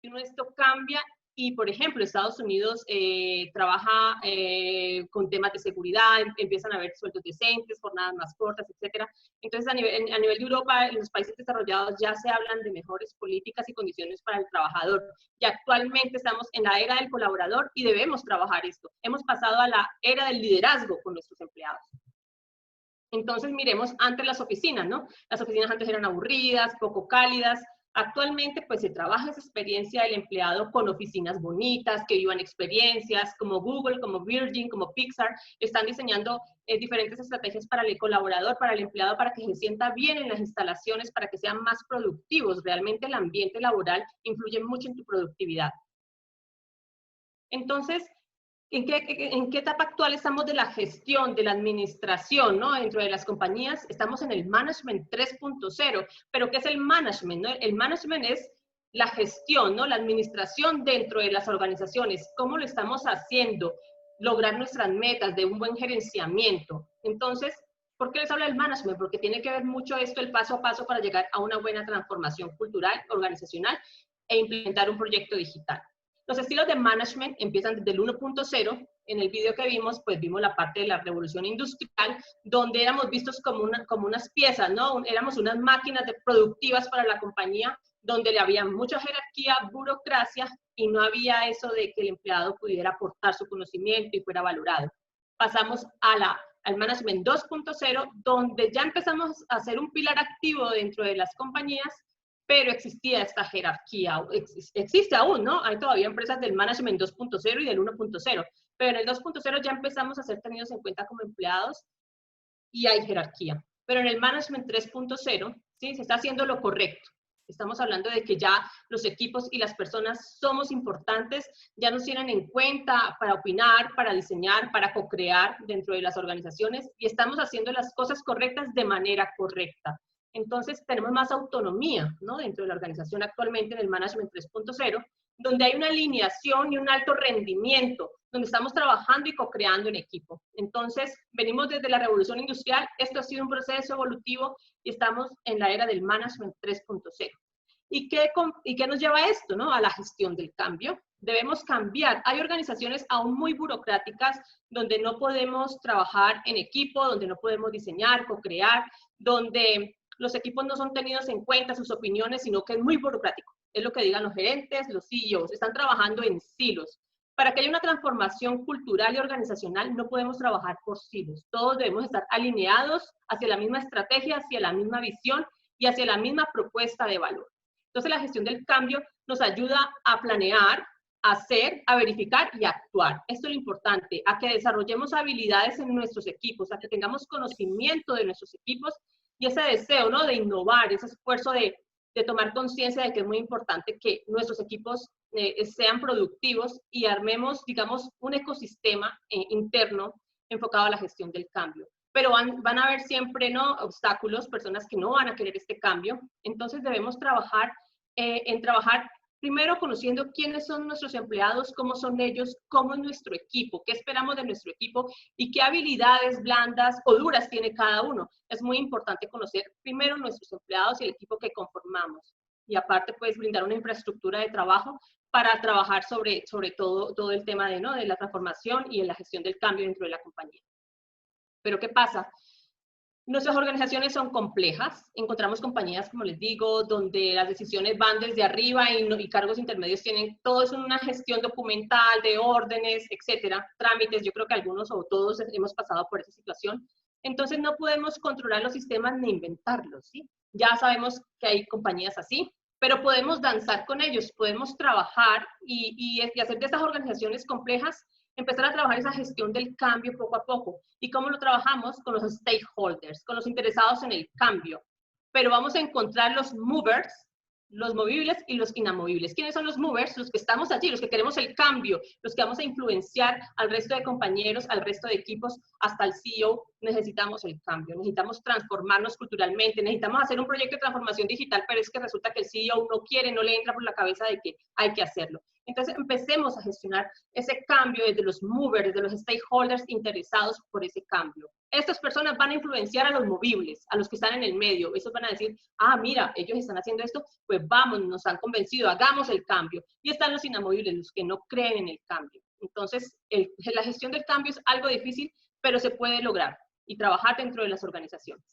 esto cambia y, por ejemplo, Estados Unidos trabaja con temas de seguridad, empiezan a haber sueldos decentes, jornadas más cortas, etcétera. Entonces, a nivel de Europa, en los países desarrollados ya se hablan de mejores políticas y condiciones para el trabajador. Y actualmente estamos en la era del colaborador y debemos trabajar esto. Hemos pasado a la era del liderazgo con nuestros empleados. Entonces, miremos antes las oficinas, ¿no? Las oficinas antes eran aburridas, poco cálidas. Actualmente, pues, se trabaja esa experiencia del empleado con oficinas bonitas, que vivan experiencias, como Google, como Virgin, como Pixar, están diseñando diferentes estrategias para el colaborador, para el empleado, para que se sienta bien en las instalaciones, para que sean más productivos. Realmente el ambiente laboral influye mucho en tu productividad. Entonces, ¿en qué etapa actual estamos de la gestión, de la administración, ¿no? Dentro de las compañías estamos en el Management 3.0, pero ¿qué es el Management, no? El Management es la gestión, ¿no? La administración dentro de las organizaciones, ¿cómo lo estamos haciendo? Lograr nuestras metas de un buen gerenciamiento. Entonces, ¿por qué les hablo del Management? Porque tiene que ver mucho esto, el paso a paso para llegar a una buena transformación cultural, organizacional e implementar un proyecto digital. Los estilos de management empiezan desde el 1.0. En el video que vimos, pues vimos la parte de la revolución industrial, donde éramos vistos como unas piezas, ¿no? Éramos unas máquinas productivas para la compañía, donde le había mucha jerarquía, burocracia, y no había eso de que el empleado pudiera aportar su conocimiento y fuera valorado. Pasamos al Management 2.0, donde ya empezamos a ser un pilar activo dentro de las compañías, pero existía esta jerarquía, existe aún, ¿no? Hay todavía empresas del Management 2.0 y del 1.0, pero en el 2.0 ya empezamos a ser tenidos en cuenta como empleados y hay jerarquía. Pero en el Management 3.0, ¿sí? Se está haciendo lo correcto. Estamos hablando de que ya los equipos y las personas somos importantes, ya nos tienen en cuenta para opinar, para diseñar, para co-crear dentro de las organizaciones y estamos haciendo las cosas correctas de manera correcta. Entonces, tenemos más autonomía, ¿no? Dentro de la organización actualmente en el Management 3.0, donde hay una alineación y un alto rendimiento, donde estamos trabajando y co-creando en equipo. Entonces, venimos desde la revolución industrial, esto ha sido un proceso evolutivo y estamos en la era del Management 3.0. ¿Y qué nos lleva a esto, no? A la gestión del cambio. Debemos cambiar. Hay organizaciones aún muy burocráticas donde no podemos trabajar en equipo, donde no podemos diseñar, co-crear, donde los equipos no son tenidos en cuenta, sus opiniones, sino que es muy burocrático. Es lo que digan los gerentes, los CEOs, están trabajando en silos. Para que haya una transformación cultural y organizacional, no podemos trabajar por silos. Todos debemos estar alineados hacia la misma estrategia, hacia la misma visión y hacia la misma propuesta de valor. Entonces, la gestión del cambio nos ayuda a planear, a hacer, a verificar y a actuar. Esto es lo importante, a que desarrollemos habilidades en nuestros equipos, a que tengamos conocimiento de nuestros equipos y ese deseo, ¿no? De innovar, ese esfuerzo de tomar conciencia de que es muy importante que nuestros equipos sean productivos y armemos, digamos, un ecosistema interno enfocado a la gestión del cambio. Pero van a haber siempre, ¿no? Obstáculos, personas que no van a querer este cambio. Entonces debemos trabajar primero conociendo quiénes son nuestros empleados, cómo son ellos, cómo es nuestro equipo, qué esperamos de nuestro equipo y qué habilidades blandas o duras tiene cada uno. Es muy importante conocer primero nuestros empleados y el equipo que conformamos. Y aparte, pues, brindar una infraestructura de trabajo para trabajar sobre todo el tema de la transformación y en la gestión del cambio dentro de la compañía. Pero ¿qué pasa? Nuestras organizaciones son complejas, encontramos compañías, como les digo, donde las decisiones van desde arriba y cargos intermedios tienen todo eso en una gestión documental de órdenes, etcétera, trámites. Yo creo que algunos o todos hemos pasado por esa situación. Entonces no podemos controlar los sistemas ni inventarlos, ¿sí? Ya sabemos que hay compañías así, pero podemos danzar con ellos, podemos trabajar y hacer de estas organizaciones complejas empezar a trabajar esa gestión del cambio poco a poco. ¿Y cómo lo trabajamos? Con los stakeholders, con los interesados en el cambio. Pero vamos a encontrar los movers, los movibles y los inamovibles. ¿Quiénes son los movers? Los que estamos allí, los que queremos el cambio, los que vamos a influenciar al resto de compañeros, al resto de equipos, hasta el CEO. Necesitamos el cambio, necesitamos transformarnos culturalmente, necesitamos hacer un proyecto de transformación digital, pero es que resulta que el CEO no quiere, no le entra por la cabeza de que hay que hacerlo. Entonces empecemos a gestionar ese cambio desde los movers, desde los stakeholders interesados por ese cambio. Estas personas van a influenciar a los movibles, a los que están en el medio. Esos van a decir, ah, mira, ellos están haciendo esto, pues vamos, nos han convencido, hagamos el cambio. Y están los inamovibles, los que no creen en el cambio. Entonces, la gestión del cambio es algo difícil, pero se puede lograr y trabajar dentro de las organizaciones.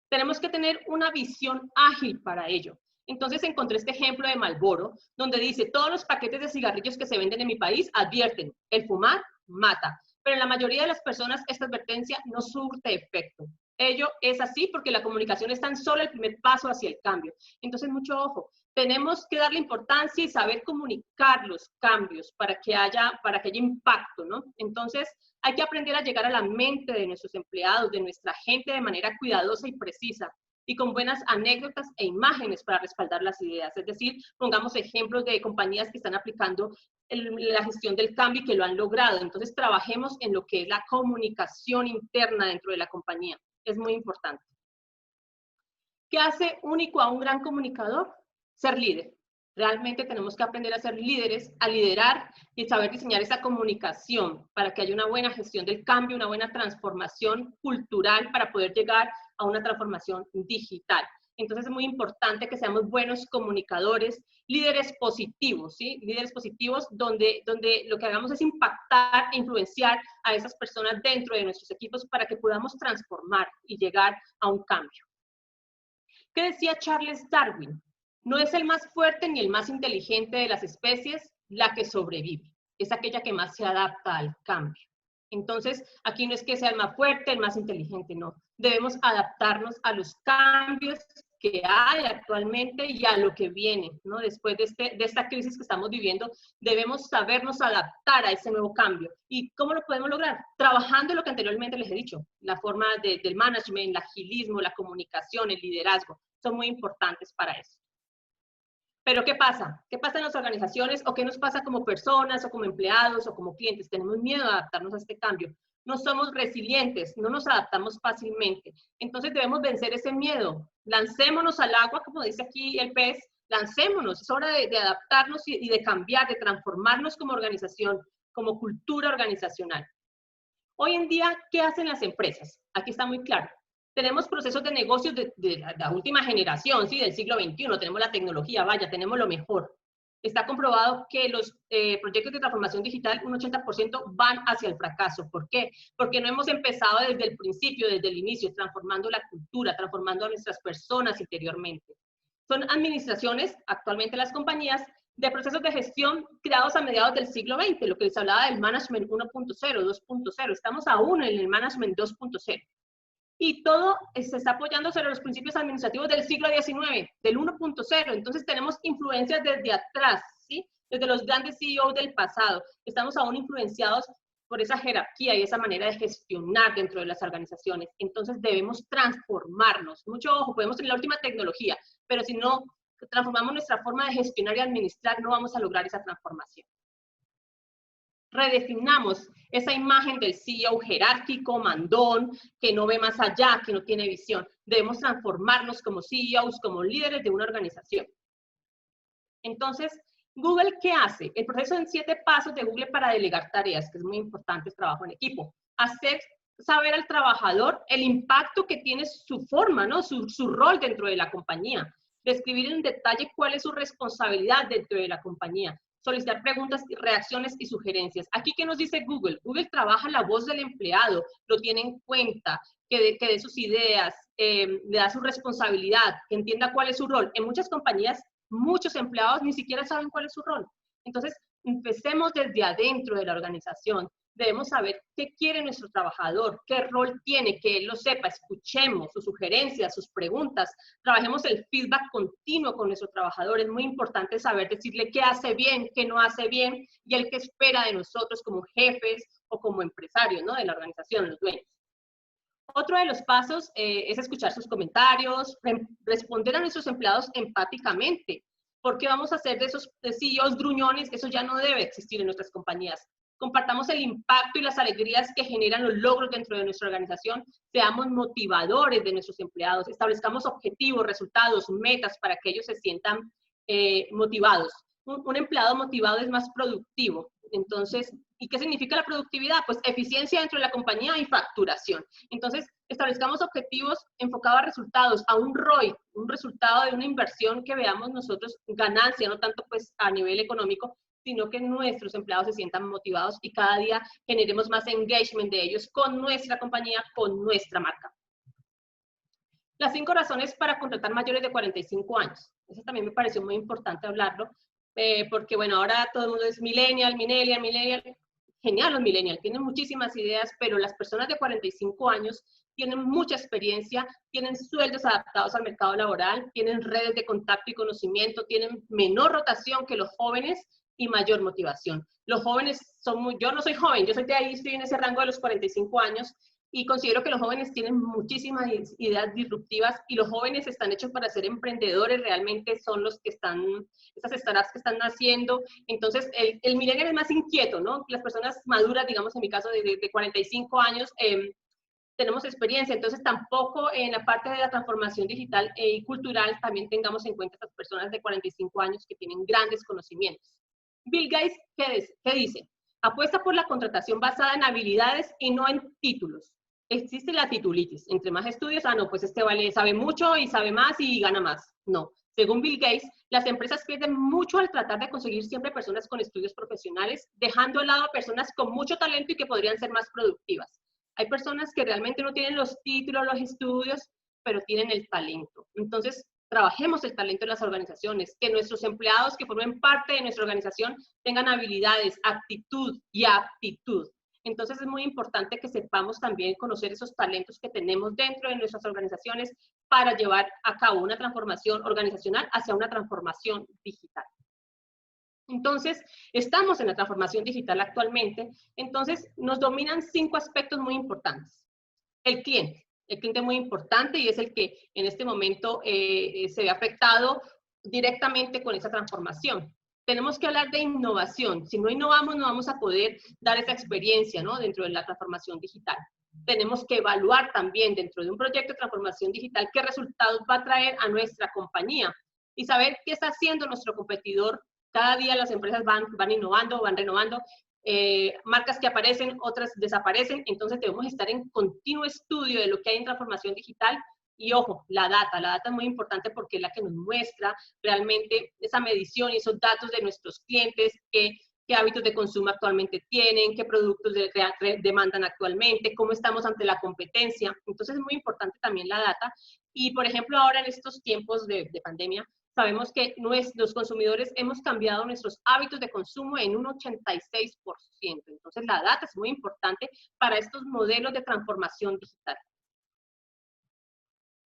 Tenemos que tener una visión ágil para ello. Entonces encontré este ejemplo de Marlboro, donde dice, todos los paquetes de cigarrillos que se venden en mi país advierten, el fumar mata. Pero en la mayoría de las personas esta advertencia no surte efecto. Ello es así porque la comunicación es tan solo el primer paso hacia el cambio. Entonces, mucho ojo. Tenemos que darle importancia y saber comunicar los cambios para que haya impacto, ¿no? Entonces, hay que aprender a llegar a la mente de nuestros empleados, de nuestra gente de manera cuidadosa y precisa y con buenas anécdotas e imágenes para respaldar las ideas. Es decir, pongamos ejemplos de compañías que están aplicando la gestión del cambio y que lo han logrado. Entonces, trabajemos en lo que es la comunicación interna dentro de la compañía. Es muy importante. ¿Qué hace único a un gran comunicador? Ser líder. Realmente tenemos que aprender a ser líderes, a liderar y saber diseñar esa comunicación para que haya una buena gestión del cambio, una buena transformación cultural para poder llegar a una transformación digital. Entonces es muy importante que seamos buenos comunicadores, líderes positivos, ¿sí? Líderes positivos donde lo que hagamos es impactar e influenciar a esas personas dentro de nuestros equipos para que podamos transformar y llegar a un cambio. ¿Qué decía Charles Darwin? No es el más fuerte ni el más inteligente de las especies la que sobrevive, es aquella que más se adapta al cambio. Entonces, aquí no es que sea el más fuerte, el más inteligente, no. Debemos adaptarnos a los cambios que hay actualmente y a lo que viene, ¿no? Después de esta crisis que estamos viviendo, debemos sabernos adaptar a ese nuevo cambio. ¿Y cómo lo podemos lograr? Trabajando lo que anteriormente les he dicho, la forma del management, el agilismo, la comunicación, el liderazgo, son muy importantes para eso. Pero ¿qué pasa? ¿Qué pasa en las organizaciones o qué nos pasa como personas o como empleados o como clientes? Tenemos miedo de adaptarnos a este cambio. No somos resilientes, no nos adaptamos fácilmente. Entonces debemos vencer ese miedo. Lancémonos al agua, como dice aquí el pez, lancémonos. Es hora de adaptarnos y de cambiar, de transformarnos como organización, como cultura organizacional. Hoy en día, ¿qué hacen las empresas? Aquí está muy claro. Tenemos procesos de negocios de la última generación, ¿sí? Del siglo XXI, tenemos la tecnología, vaya, tenemos lo mejor. Está comprobado que los proyectos de transformación digital, un 80% van hacia el fracaso. ¿Por qué? Porque no hemos empezado desde el principio, desde el inicio, transformando la cultura, transformando a nuestras personas interiormente. Son administraciones, actualmente las compañías, de procesos de gestión creados a mediados del siglo XX, lo que les hablaba del management 1.0, 2.0. Estamos aún en el management 2.0. Y todo se está apoyando sobre los principios administrativos del siglo XIX, del 1.0. Entonces tenemos influencias desde atrás, ¿sí? Desde los grandes CEOs del pasado. Estamos aún influenciados por esa jerarquía y esa manera de gestionar dentro de las organizaciones. Entonces debemos transformarnos. Mucho ojo, podemos tener la última tecnología, pero si no transformamos nuestra forma de gestionar y administrar, no vamos a lograr esa transformación. Redefinamos esa imagen del CEO jerárquico, mandón, que no ve más allá, que no tiene visión. Debemos transformarnos como CEOs, como líderes de una organización. Entonces, Google, ¿qué hace? El proceso en 7 pasos de Google para delegar tareas, que es muy importante, es trabajo en equipo. Hacer saber al trabajador el impacto que tiene su forma, ¿no? Su rol dentro de la compañía. Describir en detalle cuál es su responsabilidad dentro de la compañía. Solicitar preguntas, reacciones y sugerencias. Aquí, ¿qué nos dice Google? Google trabaja la voz del empleado, lo tiene en cuenta, que dé sus ideas, le da su responsabilidad, que entienda cuál es su rol. En muchas compañías, muchos empleados ni siquiera saben cuál es su rol. Entonces, empecemos desde adentro de la organización. Debemos saber qué quiere nuestro trabajador, qué rol tiene, que él lo sepa, escuchemos sus sugerencias, sus preguntas, trabajemos el feedback continuo con nuestro trabajador. Es muy importante saber decirle qué hace bien, qué no hace bien y el que espera de nosotros como jefes o como empresarios, ¿no? De la organización, los dueños. Otro de los pasos es escuchar sus comentarios, responder a nuestros empleados empáticamente, porque vamos a hacer de esos CEOs gruñones, eso ya no debe existir en nuestras compañías. Compartamos el impacto y las alegrías que generan los logros dentro de nuestra organización, seamos motivadores de nuestros empleados, establezcamos objetivos, resultados, metas para que ellos se sientan motivados. un empleado motivado es más productivo. Entonces, ¿y qué significa la productividad? Pues eficiencia dentro de la compañía y facturación. Entonces, establezcamos objetivos enfocados a resultados, a un ROI, un resultado de una inversión que veamos nosotros ganancia, no tanto pues a nivel económico, sino que nuestros empleados se sientan motivados y cada día generemos más engagement de ellos con nuestra compañía, con nuestra marca. Las 5 razones para contratar mayores de 45 años. Eso también me pareció muy importante hablarlo, porque bueno, ahora todo el mundo es millennial. Genial los millennials, tienen muchísimas ideas, pero las personas de 45 años tienen mucha experiencia, tienen sueldos adaptados al mercado laboral, tienen redes de contacto y conocimiento, tienen menor rotación que los jóvenes y mayor motivación. Los jóvenes son yo no soy joven, yo soy de ahí, estoy en ese rango de los 45 años, y considero que los jóvenes tienen muchísimas ideas disruptivas y los jóvenes están hechos para ser emprendedores, realmente son los que están, estas startups que están naciendo. Entonces, el millennial es más inquieto, ¿no? Las personas maduras, digamos en mi caso de 45 años, tenemos experiencia, entonces tampoco en la parte de la transformación digital y cultural también tengamos en cuenta estas personas de 45 años que tienen grandes conocimientos. Bill Gates, ¿qué dice? Apuesta por la contratación basada en habilidades y no en títulos. Existe la titulitis. Entre más estudios, no, pues este sabe mucho y sabe más y gana más. No. Según Bill Gates, las empresas pierden mucho al tratar de conseguir siempre personas con estudios profesionales, dejando de lado a personas con mucho talento y que podrían ser más productivas. Hay personas que realmente no tienen los títulos, los estudios, pero tienen el talento. Entonces, trabajemos el talento en las organizaciones, que nuestros empleados que formen parte de nuestra organización tengan habilidades, actitud y aptitud. Entonces es muy importante que sepamos también conocer esos talentos que tenemos dentro de nuestras organizaciones para llevar a cabo una transformación organizacional hacia una transformación digital. Entonces, estamos en la transformación digital actualmente, entonces nos dominan 5 aspectos muy importantes. El cliente es muy importante y es el que en este momento se ve afectado directamente con esa transformación. Tenemos que hablar de innovación. Si no innovamos, no vamos a poder dar esa experiencia, ¿no? Dentro de la transformación digital. Tenemos que evaluar también dentro de un proyecto de transformación digital qué resultados va a traer a nuestra compañía y saber qué está haciendo nuestro competidor. Cada día las empresas van innovando, van renovando. Marcas que aparecen, otras desaparecen, entonces debemos estar en continuo estudio de lo que hay en transformación digital. Y ojo, la data es muy importante porque es la que nos muestra realmente esa medición y esos datos de nuestros clientes, qué hábitos de consumo actualmente tienen, qué productos demandan actualmente, cómo estamos ante la competencia. Entonces es muy importante también la data. Y por ejemplo, ahora en estos tiempos de pandemia, sabemos que los consumidores hemos cambiado nuestros hábitos de consumo en un 86%. Entonces, la data es muy importante para estos modelos de transformación digital.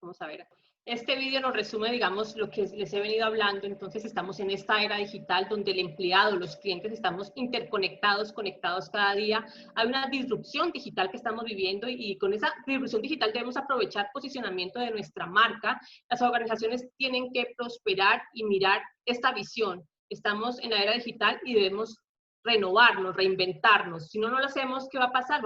Vamos a ver. Este vídeo nos resume, digamos, lo que les he venido hablando. Entonces, estamos en esta era digital donde el empleado, los clientes, estamos interconectados, conectados cada día. Hay una disrupción digital que estamos viviendo y con esa disrupción digital debemos aprovechar posicionamiento de nuestra marca. Las organizaciones tienen que prosperar y mirar esta visión. Estamos en la era digital y debemos renovarnos, reinventarnos. Si no lo hacemos, ¿qué va a pasar?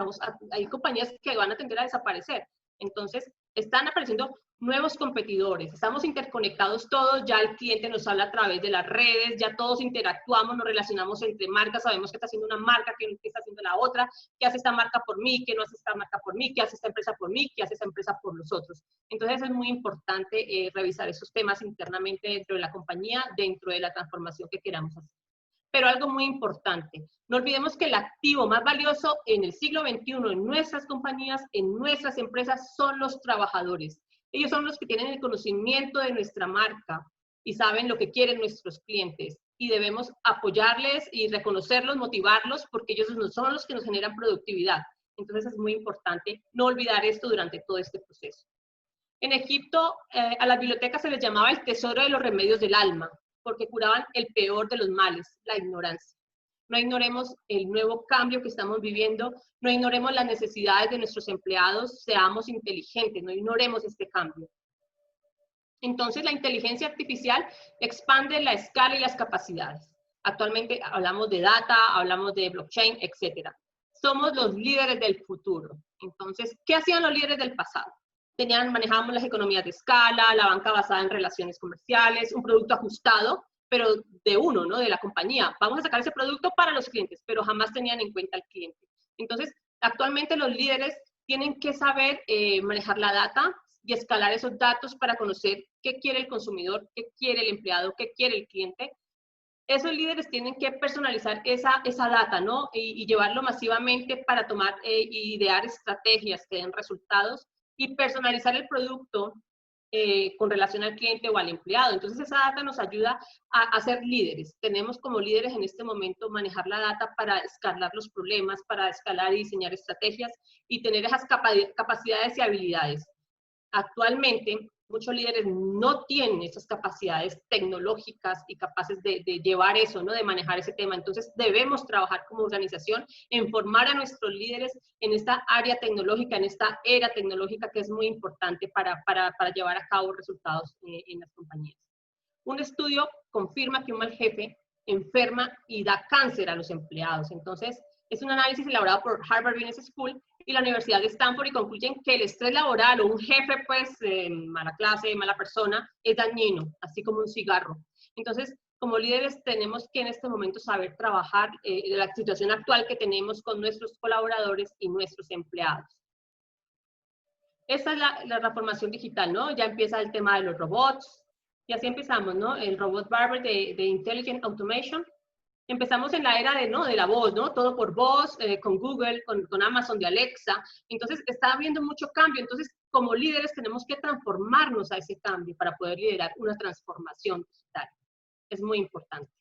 Hay compañías que van a tender a desaparecer. Entonces, están apareciendo nuevos competidores, estamos interconectados todos, ya el cliente nos habla a través de las redes, ya todos interactuamos, nos relacionamos entre marcas, sabemos qué está haciendo una marca, qué está haciendo la otra, qué hace esta marca por mí, qué no hace esta marca por mí, qué hace esta empresa por mí, qué hace esta empresa por nosotros. Entonces es muy importante revisar esos temas internamente dentro de la compañía, dentro de la transformación que queramos hacer. Pero algo muy importante, no olvidemos que el activo más valioso en el siglo XXI, en nuestras compañías, en nuestras empresas, son los trabajadores. Ellos son los que tienen el conocimiento de nuestra marca y saben lo que quieren nuestros clientes. Y debemos apoyarles y reconocerlos, motivarlos, porque ellos son los que nos generan productividad. Entonces es muy importante no olvidar esto durante todo este proceso. En Egipto, a las bibliotecas se les llamaba el tesoro de los remedios del alma, porque curaban el peor de los males, la ignorancia. No ignoremos el nuevo cambio que estamos viviendo, no ignoremos las necesidades de nuestros empleados, seamos inteligentes, no ignoremos este cambio. Entonces, la inteligencia artificial expande la escala y las capacidades. Actualmente hablamos de data, hablamos de blockchain, etc. Somos los líderes del futuro. Entonces, ¿qué hacían los líderes del pasado? Manejábamos las economías de escala, la banca basada en relaciones comerciales, un producto ajustado, pero de uno, ¿no? De la compañía. Vamos a sacar ese producto para los clientes, pero jamás tenían en cuenta al cliente. Entonces, actualmente los líderes tienen que saber manejar la data y escalar esos datos para conocer qué quiere el consumidor, qué quiere el empleado, qué quiere el cliente. Esos líderes tienen que personalizar esa data, ¿no? Y llevarlo masivamente para tomar idear estrategias que den resultados y personalizar el producto con relación al cliente o al empleado. Entonces, esa data nos ayuda a ser líderes. Tenemos como líderes en este momento manejar la data para escalar los problemas, para escalar y diseñar estrategias y tener esas capacidades y habilidades. Actualmente, muchos líderes no tienen esas capacidades tecnológicas y capaces de llevar eso, ¿no? De manejar ese tema. Entonces, debemos trabajar como organización en formar a nuestros líderes en esta área tecnológica, en esta era tecnológica que es muy importante para llevar a cabo resultados en las compañías. Un estudio confirma que un mal jefe enferma y da cáncer a los empleados. Entonces, es un análisis elaborado por Harvard Business School y la Universidad de Stanford y concluyen que el estrés laboral o un jefe, pues, mala clase, mala persona, es dañino, así como un cigarro. Entonces, como líderes tenemos que en este momento saber trabajar la situación actual que tenemos con nuestros colaboradores y nuestros empleados. Esta es la transformación digital, ¿no? Ya empieza el tema de los robots, y así empezamos, ¿no? El robot barber de Intelligent Automation. Empezamos en la era de la voz, ¿no? Todo por voz, con Google, con Amazon, de Alexa. Entonces, está habiendo mucho cambio. Entonces, como líderes tenemos que transformarnos a ese cambio para poder liderar una transformación digital. Es muy importante.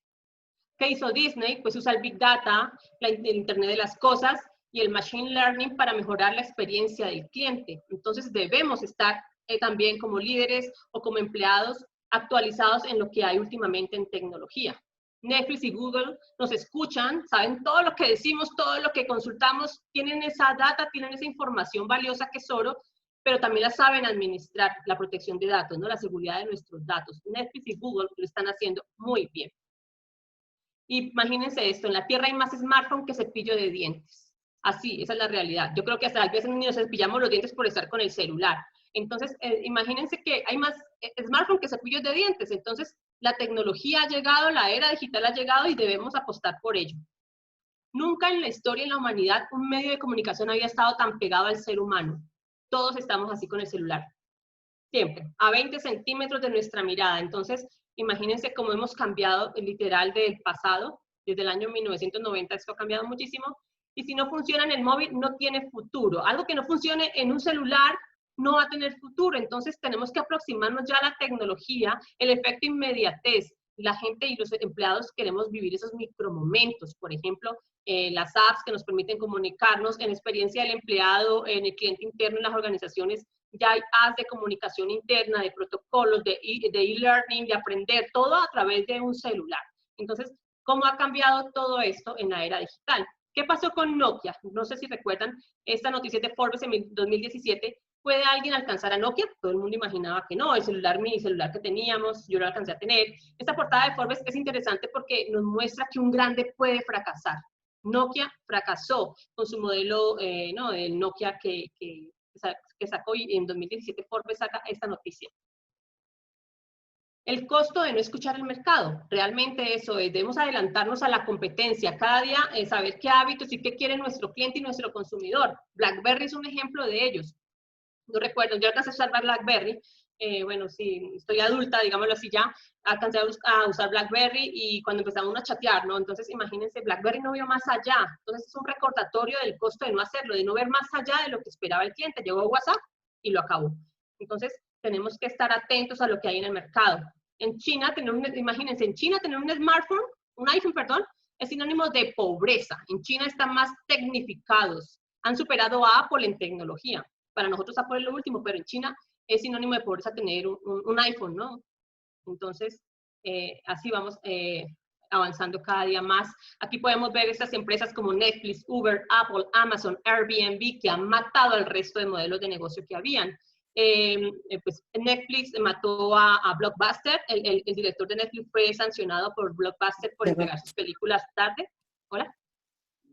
¿Qué hizo Disney? Pues usa el Big Data, el Internet de las Cosas y el Machine Learning para mejorar la experiencia del cliente. Entonces, debemos estar también como líderes o como empleados actualizados en lo que hay últimamente en tecnología. Netflix y Google nos escuchan, saben todo lo que decimos, todo lo que consultamos, tienen esa data, tienen esa información valiosa que es oro, pero también la saben administrar, la protección de datos, ¿no? La seguridad de nuestros datos. Netflix y Google lo están haciendo muy bien. Imagínense esto, en la Tierra hay más smartphone que cepillo de dientes. Así, esa es la realidad. Yo creo que hasta a veces ni nos cepillamos los dientes por estar con el celular. Entonces, imagínense que hay más smartphone que cepillos de dientes. Entonces, la tecnología ha llegado, la era digital ha llegado y debemos apostar por ello. Nunca en la historia, en la humanidad, un medio de comunicación había estado tan pegado al ser humano. Todos estamos así con el celular. Siempre, a 20 centímetros de nuestra mirada. Entonces, imagínense cómo hemos cambiado literal del pasado. Desde el año 1990 esto ha cambiado muchísimo. Y si no funciona en el móvil, no tiene futuro. Algo que no funcione en un celular no va a tener futuro. Entonces, tenemos que aproximarnos ya a la tecnología, el efecto inmediatez. La gente y los empleados queremos vivir esos micromomentos. Por ejemplo, las apps que nos permiten comunicarnos, en experiencia del empleado, en el cliente interno, en las organizaciones, ya hay apps de comunicación interna, de protocolos, de e-learning, de aprender, todo a través de un celular. Entonces, ¿cómo ha cambiado todo esto en la era digital? ¿Qué pasó con Nokia? No sé si recuerdan esta noticia de Forbes en 2017. ¿Puede alguien alcanzar a Nokia? Todo el mundo imaginaba que no, el celular, mini celular que teníamos, yo lo alcancé a tener. Esta portada de Forbes es interesante porque nos muestra que un grande puede fracasar. Nokia fracasó con su modelo, el Nokia que sacó, y en 2017 Forbes saca esta noticia. El costo de no escuchar el mercado, realmente eso es, debemos adelantarnos a la competencia, cada día saber qué hábitos y qué quiere nuestro cliente y nuestro consumidor. BlackBerry es un ejemplo de ellos. No recuerdo, yo alcancé a usar BlackBerry, bueno, sí, estoy adulta, digámoslo así ya, alcancé a usar BlackBerry y cuando empezamos a chatear, ¿no? Entonces, imagínense, BlackBerry no vio más allá. Entonces, es un recordatorio del costo de no hacerlo, de no ver más allá de lo que esperaba el cliente. Llegó WhatsApp y lo acabó. Entonces, tenemos que estar atentos a lo que hay en el mercado. En China, imagínense, en China tener un smartphone, un iPhone, perdón, es sinónimo de pobreza. En China están más tecnificados. Han superado a Apple en tecnología. Para nosotros Apple es lo último, pero en China es sinónimo de pobreza tener un iPhone, ¿no? Entonces, así vamos avanzando cada día más. Aquí podemos ver estas empresas como Netflix, Uber, Apple, Amazon, Airbnb, que han matado al resto de modelos de negocio que habían. Pues Netflix mató a Blockbuster. El director de Netflix fue sancionado por Blockbuster por entregar sus películas tarde. ¿Hola?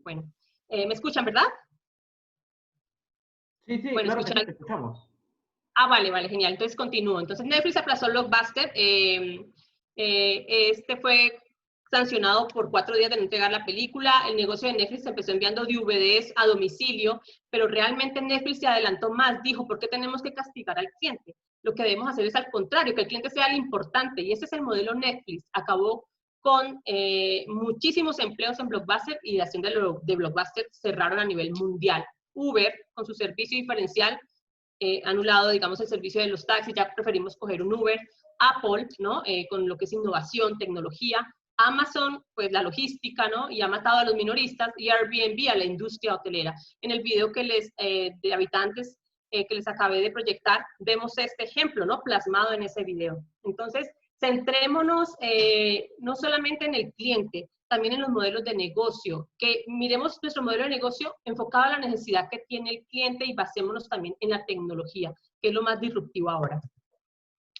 Bueno, ¿me escuchan, verdad? Sí, bueno, claro que sí, te escuchamos. Ah, vale, genial. Entonces continúo. Entonces Netflix aplazó Blockbuster Este fue sancionado por 4 días de no entregar la película. El negocio de Netflix empezó enviando DVDs a domicilio, pero realmente Netflix se adelantó más. Dijo, ¿por qué tenemos que castigar al cliente? Lo que debemos hacer es al contrario, que el cliente sea el importante. Y ese es el modelo Netflix. Acabó con muchísimos empleos en Blockbuster, y la acción de Blockbuster cerraron a nivel mundial. Uber, con su servicio diferencial, anulado, digamos, el servicio de los taxis, ya preferimos coger un Uber. Apple, ¿no? Con lo que es innovación, tecnología. Amazon, pues la logística, ¿no? Y ha matado a los minoristas, y Airbnb a la industria hotelera. En el video que de habitantes que les acabé de proyectar, vemos este ejemplo, ¿no? Plasmado en ese video. Entonces, centrémonos no solamente en el cliente, también en los modelos de negocio, que miremos nuestro modelo de negocio enfocado a la necesidad que tiene el cliente, y basémonos también en la tecnología, que es lo más disruptivo ahora.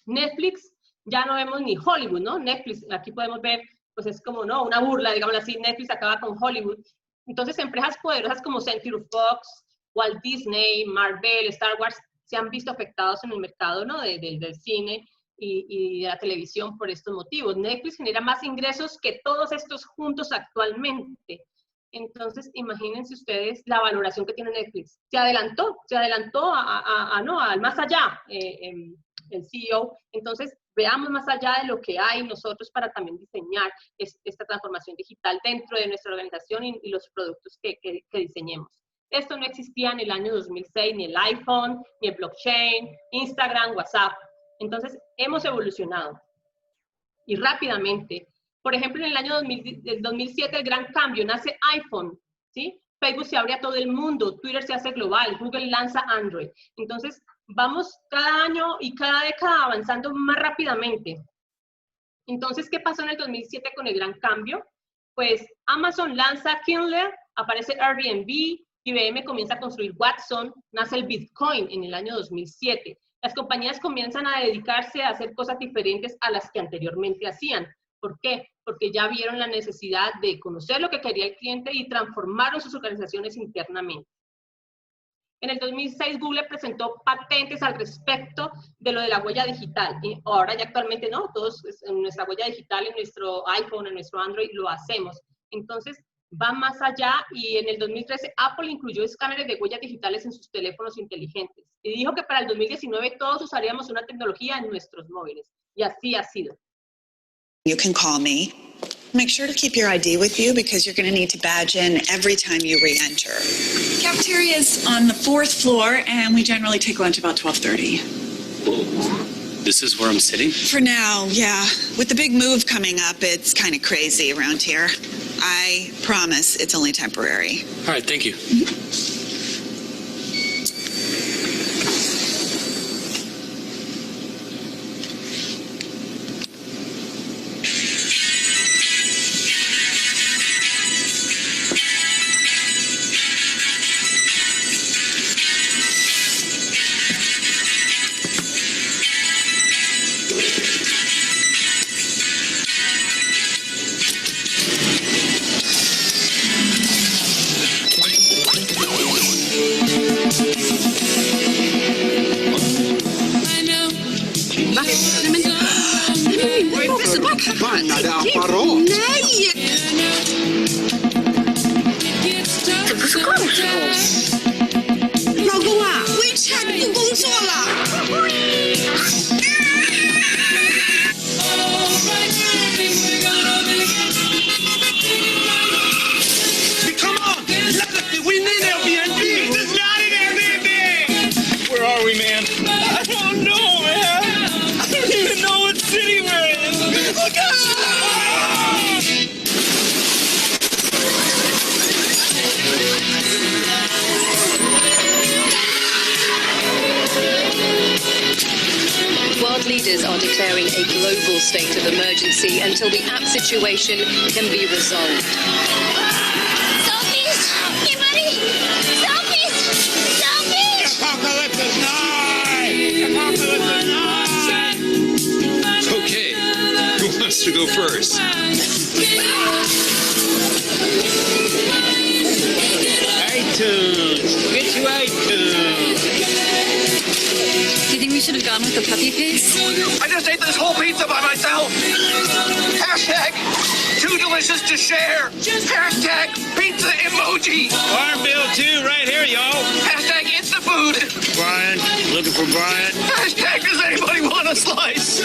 Netflix, ya no vemos ni Hollywood, ¿no? Netflix, aquí podemos ver, pues es como, ¿no? Una burla, digamos así, Netflix acaba con Hollywood. Entonces, empresas poderosas como Century Fox, Walt Disney, Marvel, Star Wars, se han visto afectados en el mercado, ¿no? Del cine y de la televisión por estos motivos. Netflix genera más ingresos que todos estos juntos actualmente. Entonces, imagínense ustedes la valoración que tiene Netflix. Se adelantó ¿no? Al más allá, el CEO. Entonces, veamos más allá de lo que hay nosotros para también diseñar esta transformación digital dentro de nuestra organización y los productos que diseñemos. Esto no existía en el año 2006, ni el iPhone, ni el blockchain, Instagram, WhatsApp. Entonces, hemos evolucionado y rápidamente. Por ejemplo, en el año 2007, el gran cambio, nace iPhone, ¿sí? Facebook se abre a todo el mundo, Twitter se hace global, Google lanza Android. Entonces, vamos cada año y cada década avanzando más rápidamente. Entonces, ¿qué pasó en el 2007 con el gran cambio? Pues Amazon lanza Kindle, aparece Airbnb, IBM comienza a construir Watson, nace el Bitcoin en el año 2007. Las compañías comienzan a dedicarse a hacer cosas diferentes a las que anteriormente hacían. ¿Por qué? Porque ya vieron la necesidad de conocer lo que quería el cliente y transformaron sus organizaciones internamente. En el 2006, Google presentó patentes al respecto de lo de la huella digital. Y ahora ya actualmente, ¿no? Todos en nuestra huella digital, en nuestro iPhone, en nuestro Android, lo hacemos. Entonces, va más allá, y en el 2013 Apple incluyó escáneres de huellas digitales en sus teléfonos inteligentes. Y dijo que para el 2019 todos usaríamos una tecnología en nuestros móviles. Y así ha sido. You can call me. Make sure to keep your ID with you because you're going to need to badge in every time you re-enter. Cafeteria is on the 4th floor, and we generally take lunch about 12:30. Whoa. This is where I'm sitting? For now, yeah. With the big move coming up, it's kind of crazy around here. I promise it's only temporary. All right, thank you. Leaders are declaring a global state of emergency until the app situation can be resolved. Selfies! Hey, buddy! Selfies! Selfies! Apocalypse night! Apocalypse night! Okay, who wants to go first? iTunes! Get to iTunes! think we should have gone with the puppy paste? I just ate this whole pizza by myself. Hashtag too delicious to share. Hashtag pizza emoji. Farm Bill 2 right here, y'all. Hashtag it's the food. Brian, looking for Brian. Hashtag does anybody want a slice?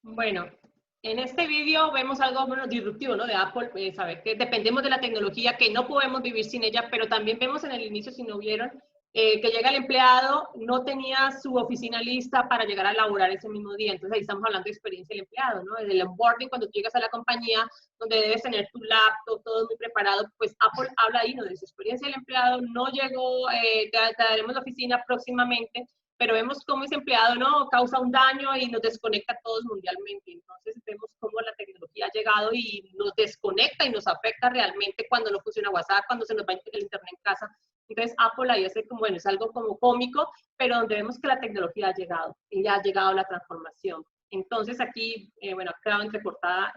Bueno, en este vídeo vemos algo bueno, disruptivo, ¿no? De Apple, saber que dependemos de la tecnología, que no podemos vivir sin ella, pero también vemos en el inicio, si no vieron, que llega el empleado, no tenía su oficina lista para llegar a laborar ese mismo día. Entonces ahí estamos hablando de experiencia del empleado, ¿no? Desde el onboarding, cuando tú llegas a la compañía, donde debes tener tu laptop, todo muy preparado, pues Apple habla ahí, ¿no? De su experiencia del empleado, no llegó, te daremos la oficina próximamente, pero vemos cómo ese empleado, ¿no? Causa un daño y nos desconecta a todos mundialmente. Entonces vemos cómo la tecnología ha llegado y nos desconecta y nos afecta realmente cuando no funciona WhatsApp, cuando se nos va el internet en casa. Entonces Apple ahí hace como, bueno, es algo como cómico, pero donde vemos que la tecnología ha llegado y ya ha llegado la transformación. Entonces aquí, bueno, ha quedado entrecortada,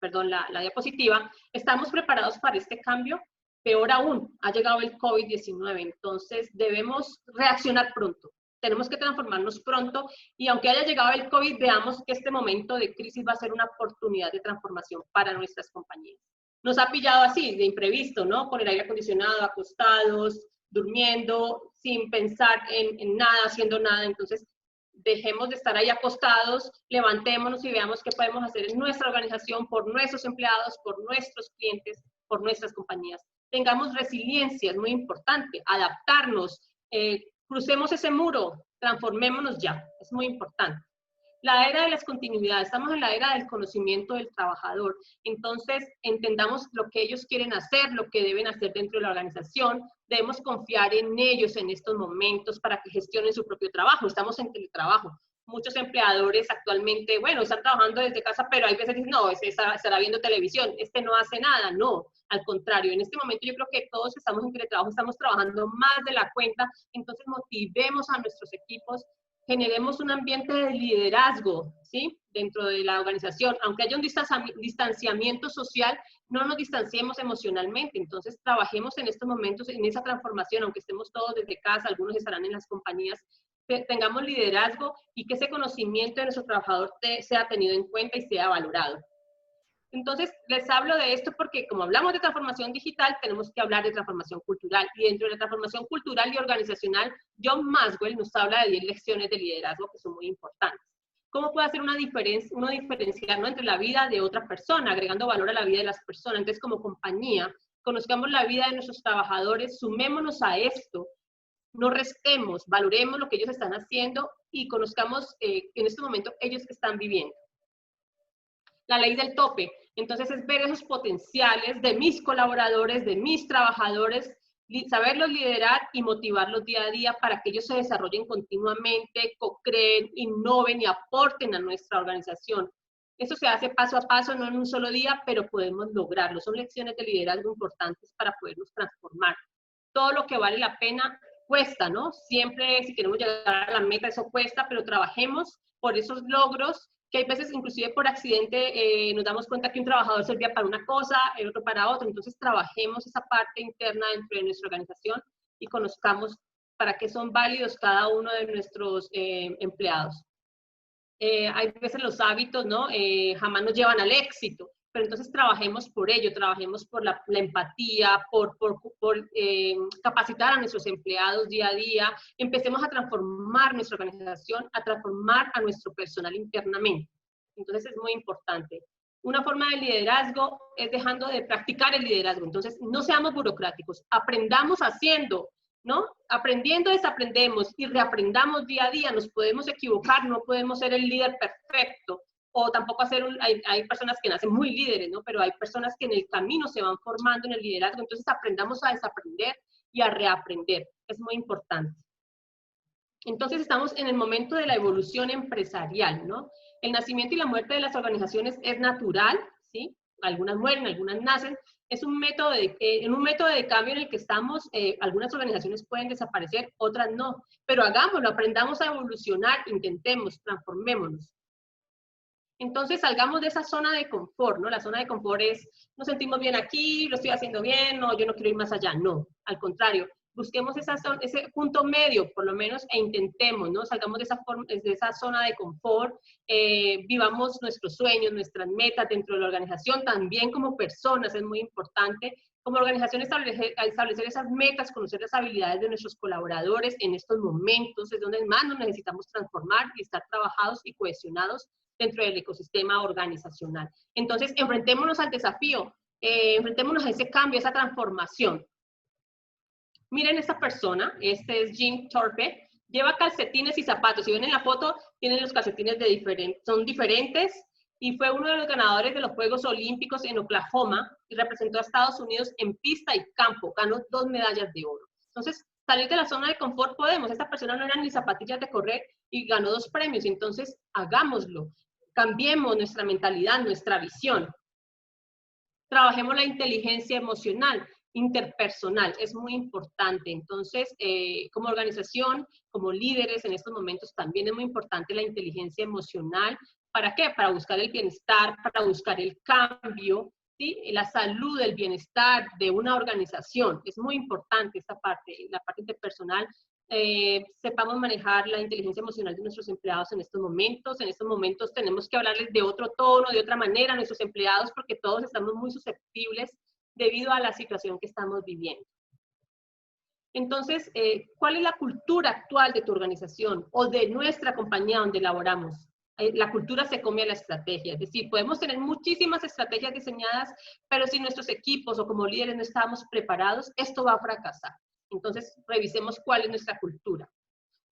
perdón, la diapositiva. ¿Estamos preparados para este cambio? Peor aún, ha llegado el COVID-19, entonces debemos reaccionar pronto. Tenemos que transformarnos pronto y aunque haya llegado el COVID, veamos que este momento de crisis va a ser una oportunidad de transformación para nuestras compañías. Nos ha pillado así, de imprevisto, ¿no? Con el aire acondicionado, acostados, durmiendo, sin pensar en nada, haciendo nada. Entonces, dejemos de estar ahí acostados, levantémonos y veamos qué podemos hacer en nuestra organización, por nuestros empleados, por nuestros clientes, por nuestras compañías. Tengamos resiliencia, es muy importante, adaptarnos, crucemos ese muro, transformémonos ya, es muy importante. La era de las continuidades, estamos en la era del conocimiento del trabajador, entonces entendamos lo que ellos quieren hacer, lo que deben hacer dentro de la organización, debemos confiar en ellos en estos momentos para que gestionen su propio trabajo, estamos en teletrabajo. Muchos empleadores actualmente, bueno, están trabajando desde casa, pero hay veces dicen, no, estará viendo televisión, no hace nada, no, al contrario, en este momento yo creo que todos estamos en teletrabajo, estamos trabajando más de la cuenta, entonces motivemos a nuestros equipos, generemos un ambiente de liderazgo, ¿sí? Dentro de la organización, aunque haya un distanciamiento social, no nos distanciemos emocionalmente, entonces trabajemos en estos momentos, en esa transformación, aunque estemos todos desde casa, algunos estarán en las compañías, tengamos liderazgo y que ese conocimiento de nuestro trabajador sea tenido en cuenta y sea valorado. Entonces, les hablo de esto porque como hablamos de transformación digital, tenemos que hablar de transformación cultural. Y dentro de la transformación cultural y organizacional, John Maxwell nos habla de 10 lecciones de liderazgo que son muy importantes. ¿Cómo puede hacer uno diferenciar, ¿no? entre la vida de otra persona, agregando valor a la vida de las personas? Entonces, como compañía, conozcamos la vida de nuestros trabajadores, sumémonos a esto, no restemos, valoremos lo que ellos están haciendo y conozcamos en este momento ellos que están viviendo. La ley del tope. Entonces es ver esos potenciales de mis colaboradores, de mis trabajadores, saberlos liderar y motivarlos día a día para que ellos se desarrollen continuamente, co-creen, innoven y aporten a nuestra organización. Eso se hace paso a paso, no en un solo día, pero podemos lograrlo. Son lecciones de liderazgo importantes para podernos transformar. Todo lo que vale la pena cuesta, ¿no? Siempre, si queremos llegar a la meta, eso cuesta, pero trabajemos por esos logros que hay veces, inclusive por accidente, nos damos cuenta que un trabajador servía para una cosa, el otro para otra. Entonces, trabajemos esa parte interna dentro de nuestra organización y conozcamos para qué son válidos cada uno de nuestros empleados. Hay veces los hábitos, ¿no? Jamás nos llevan al éxito, pero entonces trabajemos por ello, trabajemos por la empatía, por capacitar a nuestros empleados día a día, empecemos a transformar nuestra organización, a transformar a nuestro personal internamente. Entonces es muy importante. Una forma de liderazgo es dejando de practicar el liderazgo, entonces no seamos burocráticos, aprendamos haciendo, ¿no? Aprendiendo desaprendemos y reaprendamos día a día, nos podemos equivocar, no podemos ser el líder perfecto, o tampoco hay personas que nacen muy líderes, ¿no? Pero hay personas que en el camino se van formando en el liderazgo, entonces aprendamos a desaprender y a reaprender, es muy importante. Entonces estamos en el momento de la evolución empresarial, ¿no? El nacimiento y la muerte de las organizaciones es natural, ¿sí? algunas mueren, algunas nacen. Es un método en un método de cambio en el que estamos, algunas organizaciones pueden desaparecer, otras no, pero hagámoslo, aprendamos a evolucionar, intentemos, transformémonos. Entonces salgamos de esa zona de confort, ¿no? La zona de confort es, nos sentimos bien aquí, lo estoy haciendo bien, no, yo no quiero ir más allá, no, al contrario, busquemos ese punto medio, por lo menos, e intentemos, ¿no? Salgamos de esa zona de confort, vivamos nuestros sueños, nuestras metas dentro de la organización, también como personas, es muy importante, como organización establecer esas metas, conocer las habilidades de nuestros colaboradores en estos momentos, es donde más nos necesitamos transformar y estar trabajados y cohesionados dentro del ecosistema organizacional. Entonces, enfrentémonos al desafío, enfrentémonos a ese cambio, a esa transformación. Miren esta persona, este es Jim Thorpe, lleva calcetines y zapatos. Si ven en la foto, tienen los calcetines son diferentes, y fue uno de los ganadores de los Juegos Olímpicos en Oklahoma, y representó a Estados Unidos en pista y campo, ganó 2 medallas de oro. Entonces, salir de la zona de confort podemos. Esta persona no eran ni zapatillas de correr y ganó 2 premios, entonces hagámoslo. Cambiemos nuestra mentalidad, nuestra visión. Trabajemos la inteligencia emocional, interpersonal, es muy importante. Entonces, como organización, como líderes en estos momentos, también es muy importante la inteligencia emocional. ¿Para qué? Para buscar el bienestar, para buscar el cambio, ¿sí? La salud, el bienestar de una organización. Es muy importante esta parte, la parte interpersonal. Sepamos manejar la inteligencia emocional de nuestros empleados en estos momentos. En estos momentos tenemos que hablarles de otro tono, de otra manera a nuestros empleados, porque todos estamos muy susceptibles debido a la situación que estamos viviendo. Entonces, ¿cuál es la cultura actual de tu organización o de nuestra compañía donde laboramos? La cultura se come a la estrategia, es decir, podemos tener muchísimas estrategias diseñadas, pero si nuestros equipos o como líderes no estamos preparados, esto va a fracasar. Entonces, revisemos cuál es nuestra cultura.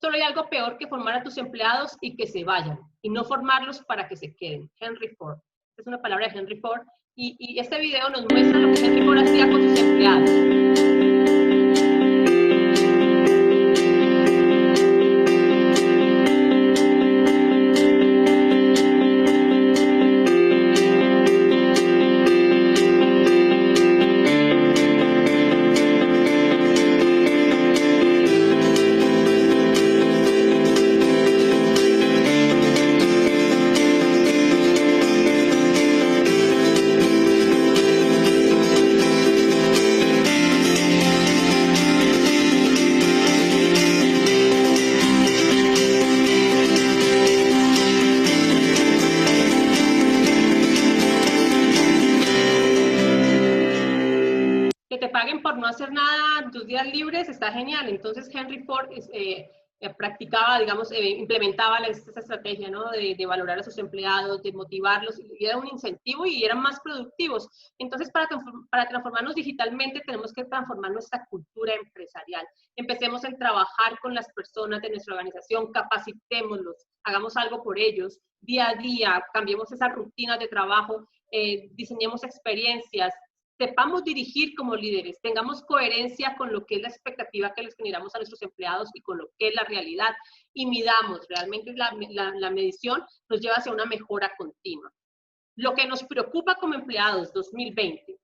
Solo hay algo peor que formar a tus empleados y que se vayan, y no formarlos para que se queden. Henry Ford. Esta es una palabra de Henry Ford, y este video nos muestra lo que Henry Ford hacía con sus empleados. Por no hacer nada en tus días libres está genial. Entonces Henry Ford practicaba, digamos, implementaba esta estrategia, ¿no? De valorar a sus empleados, de motivarlos, y era un incentivo y eran más productivos. Entonces, para transformarnos digitalmente tenemos que transformar nuestra cultura empresarial. Empecemos en trabajar con las personas de nuestra organización, capacitémoslos, hagamos algo por ellos, día a día, cambiemos esas rutinas de trabajo, diseñemos experiencias, sepamos dirigir como líderes, tengamos coherencia con lo que es la expectativa que les generamos a nuestros empleados y con lo que es la realidad, y midamos. Realmente la medición nos lleva hacia una mejora continua. Lo que nos preocupa como empleados 2020,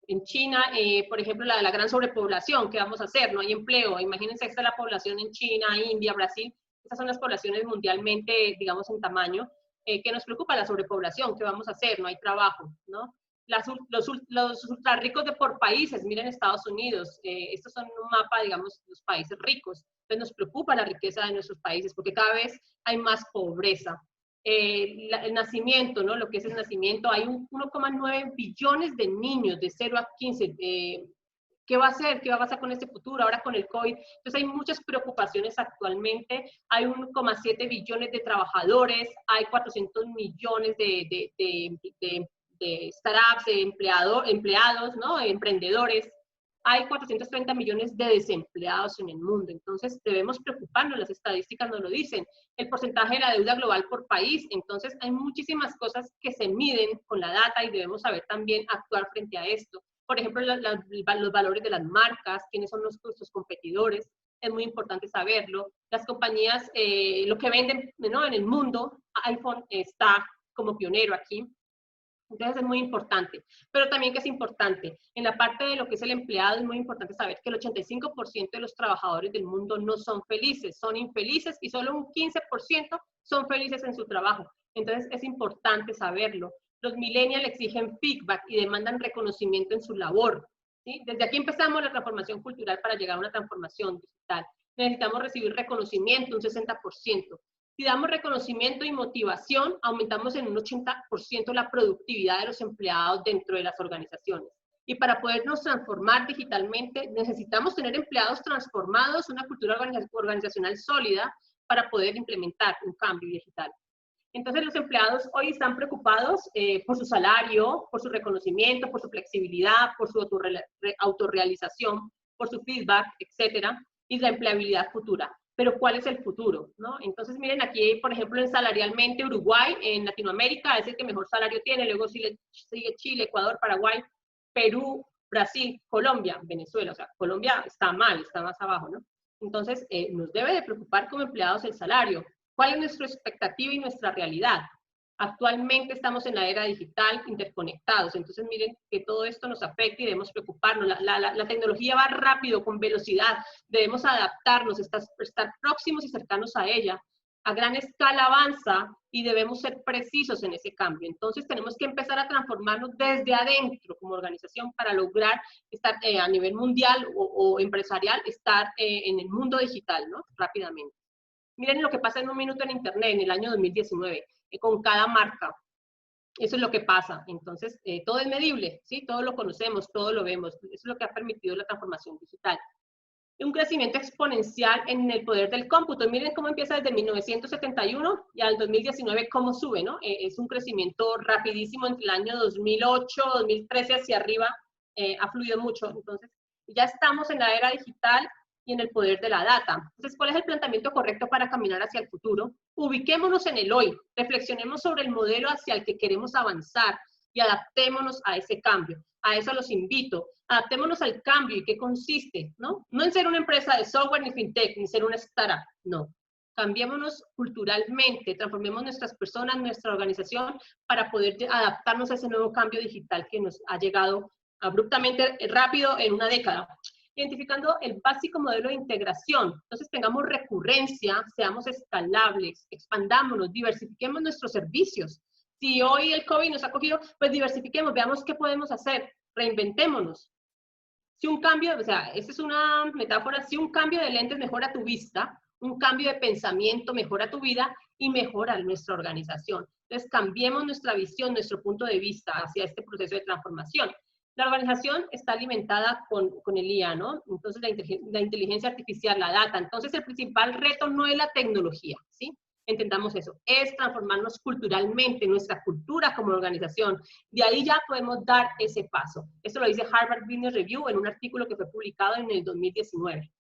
en China, por ejemplo, la gran sobrepoblación, ¿qué vamos a hacer? No hay empleo. Imagínense, esta es la población en China, India, Brasil, estas son las poblaciones mundialmente, digamos, en tamaño. ¿Qué nos preocupa? La sobrepoblación, ¿qué vamos a hacer? No hay trabajo, ¿no? Los ultra ricos por países, miren Estados Unidos, estos son un mapa, digamos, los países ricos. Entonces nos preocupa la riqueza de nuestros países porque cada vez hay más pobreza. El nacimiento, ¿no? Lo que es el nacimiento, hay 1,9 billones de niños de 0 a 15. ¿Qué va a hacer? ¿Qué va a pasar con este futuro? Ahora con el COVID. Entonces hay muchas preocupaciones actualmente. Hay 1,7 billones de trabajadores, hay 400 millones de startups, de empleados, ¿no? Emprendedores. Hay 430 millones de desempleados en el mundo. Entonces, debemos preocuparnos, las estadísticas nos lo dicen. El porcentaje de la deuda global por país. Entonces, hay muchísimas cosas que se miden con la data y debemos saber también actuar frente a esto. Por ejemplo, los valores de las marcas, quiénes son nuestros competidores. Es muy importante saberlo. Las compañías, lo que venden, ¿no? En el mundo, iPhone está como pionero aquí. Entonces es muy importante. Pero también que es importante, en la parte de lo que es el empleado, es muy importante saber que el 85% de los trabajadores del mundo no son felices, son infelices y solo un 15% son felices en su trabajo. Entonces es importante saberlo. Los millennials exigen feedback y demandan reconocimiento en su labor, ¿sí? Desde aquí empezamos la transformación cultural para llegar a una transformación digital. Necesitamos recibir reconocimiento, un 60%. Si damos reconocimiento y motivación, aumentamos en un 80% la productividad de los empleados dentro de las organizaciones. Y para podernos transformar digitalmente, necesitamos tener empleados transformados, una cultura organizacional sólida para poder implementar un cambio digital. Entonces los empleados hoy están preocupados por su salario, por su reconocimiento, por su flexibilidad, por su autorrealización, por su feedback, etcétera, y la empleabilidad futura. Pero ¿cuál es el futuro? ¿No? Entonces miren aquí, por ejemplo, en salarialmente Uruguay, en Latinoamérica, es el que mejor salario tiene, luego sigue Chile, Ecuador, Paraguay, Perú, Brasil, Colombia, Venezuela. O sea, Colombia está mal, está más abajo, ¿no? Entonces, nos debe de preocupar como empleados el salario. ¿Cuál es nuestra expectativa y nuestra realidad? Actualmente estamos en la era digital, interconectados. Entonces, miren que todo esto nos afecta y debemos preocuparnos. La tecnología va rápido, con velocidad. Debemos adaptarnos, estar próximos y cercanos a ella. A gran escala avanza y debemos ser precisos en ese cambio. Entonces, tenemos que empezar a transformarnos desde adentro como organización para lograr estar a nivel mundial o empresarial, estar en el mundo digital, ¿no? Rápidamente. Miren lo que pasa en un minuto en Internet en el año 2019, con cada marca. Eso es lo que pasa. Entonces, todo es medible, ¿sí? Todo lo conocemos, todo lo vemos. Eso es lo que ha permitido la transformación digital. Un crecimiento exponencial en el poder del cómputo. Miren cómo empieza desde 1971 y al 2019 cómo sube, ¿no? Es un crecimiento rapidísimo entre el año 2008, 2013 hacia arriba. Ha fluido mucho. Entonces, ya estamos en la era digital y en el poder de la data. Entonces, ¿cuál es el planteamiento correcto para caminar hacia el futuro? Ubiquémonos en el hoy, reflexionemos sobre el modelo hacia el que queremos avanzar y adaptémonos a ese cambio. A eso los invito. Adaptémonos al cambio y qué consiste, ¿no? No en ser una empresa de software ni fintech, ni ser una startup, no. Cambiémonos culturalmente, transformemos nuestras personas, nuestra organización para poder adaptarnos a ese nuevo cambio digital que nos ha llegado abruptamente rápido en una década. Identificando el básico modelo de integración. Entonces tengamos recurrencia, seamos escalables, expandámonos, diversifiquemos nuestros servicios. Si hoy el COVID nos ha cogido, pues diversifiquemos, veamos qué podemos hacer, reinventémonos. Si un cambio, o sea, esta es una metáfora, si un cambio de lentes mejora tu vista, un cambio de pensamiento mejora tu vida y mejora nuestra organización. Entonces cambiemos nuestra visión, nuestro punto de vista hacia este proceso de transformación. La organización está alimentada con el IA, ¿no? Entonces, la inteligencia artificial, la data. Entonces, el principal reto no es la tecnología, ¿sí? Entendamos eso. Es transformarnos culturalmente, nuestra cultura como organización. De ahí ya podemos dar ese paso. Esto lo dice Harvard Business Review en un artículo que fue publicado en el 2019.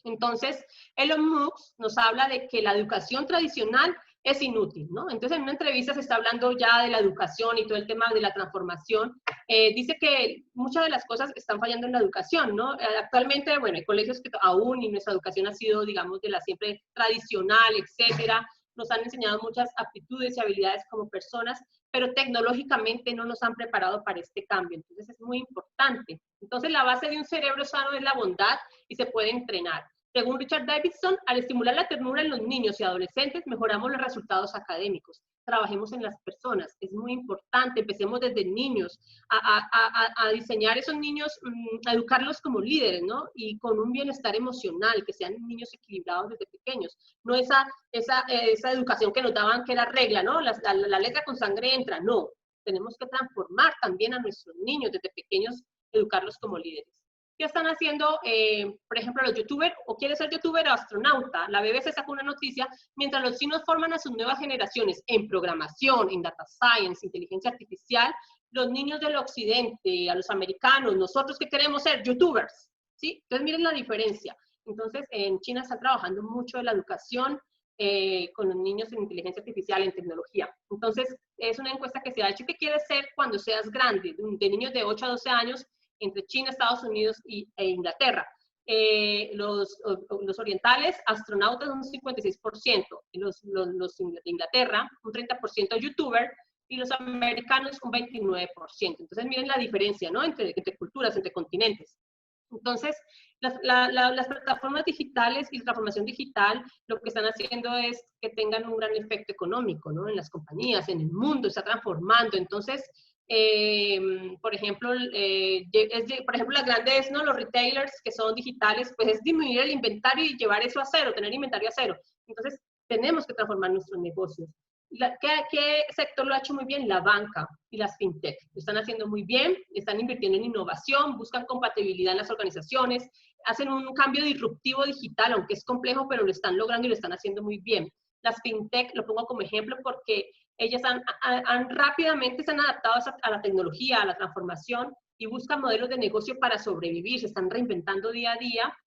Entonces, Elon Musk nos habla de que la educación tradicional es inútil, ¿no? Entonces, en una entrevista se está hablando ya de la educación y todo el tema de la transformación. Dice que muchas de las cosas están fallando en la educación, ¿no? Actualmente, bueno, hay colegios que aún, y nuestra educación ha sido, digamos, de la siempre tradicional, etcétera. Nos han enseñado muchas aptitudes y habilidades como personas, pero tecnológicamente no nos han preparado para este cambio. Entonces, es muy importante. Entonces, la base de un cerebro sano es la bondad y se puede entrenar. Según Richard Davidson, al estimular la ternura en los niños y adolescentes, mejoramos los resultados académicos. Trabajemos en las personas, es muy importante, empecemos desde niños a diseñar esos niños, a educarlos como líderes, ¿no? Y con un bienestar emocional, que sean niños equilibrados desde pequeños. No esa educación que nos daban que era regla, ¿no? La letra con sangre entra, no. Tenemos que transformar también a nuestros niños desde pequeños, educarlos como líderes. ¿Qué están haciendo, por ejemplo, los youtubers? ¿O quiere ser youtuber o astronauta? La BBC sacó una noticia, mientras los chinos forman a sus nuevas generaciones en programación, en data science, inteligencia artificial, los niños del occidente, a los americanos, nosotros que queremos ser youtubers, ¿sí? Entonces miren la diferencia. Entonces en China están trabajando mucho en la educación con los niños en inteligencia artificial, en tecnología. Entonces es una encuesta que se ha hecho. ¿Qué quieres ser cuando seas grande? De niños de 8 a 12 años, entre China, Estados Unidos e Inglaterra. Los orientales, astronautas, un 56%, los de Inglaterra, un 30% youtuber, y los americanos un 29%. Entonces miren la diferencia, ¿no? Entre culturas, entre continentes. Entonces, las plataformas digitales y la transformación digital lo que están haciendo es que tengan un gran efecto económico, ¿no? En las compañías, en el mundo, está transformando. Entonces, por ejemplo, las grandes, ¿no? Los retailers que son digitales, pues es disminuir el inventario y llevar eso a cero, tener inventario a cero. Entonces, tenemos que transformar nuestros negocios. ¿Qué sector lo ha hecho muy bien? La banca y las fintech. Lo están haciendo muy bien, están invirtiendo en innovación, buscan compatibilidad en las organizaciones, hacen un cambio disruptivo digital, aunque es complejo, pero lo están logrando y lo están haciendo muy bien. Las fintech, lo pongo como ejemplo porque ellas rápidamente se han adaptado a la tecnología, a la transformación y buscan modelos de negocio para sobrevivir, se están reinventando día a día.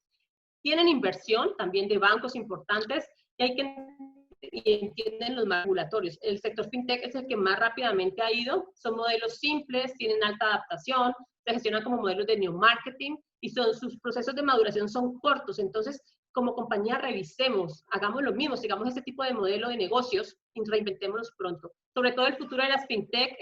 Tienen inversión también de bancos importantes y entienden los regulatorios. El sector fintech es el que más rápidamente ha ido, son modelos simples, tienen alta adaptación, se gestionan como modelos de neuromarketing y sus procesos de maduración son cortos. Entonces, como compañía, revisemos, hagamos lo mismo, sigamos este tipo de modelo de negocios y reinventémonos pronto. Sobre todo el futuro de las fintech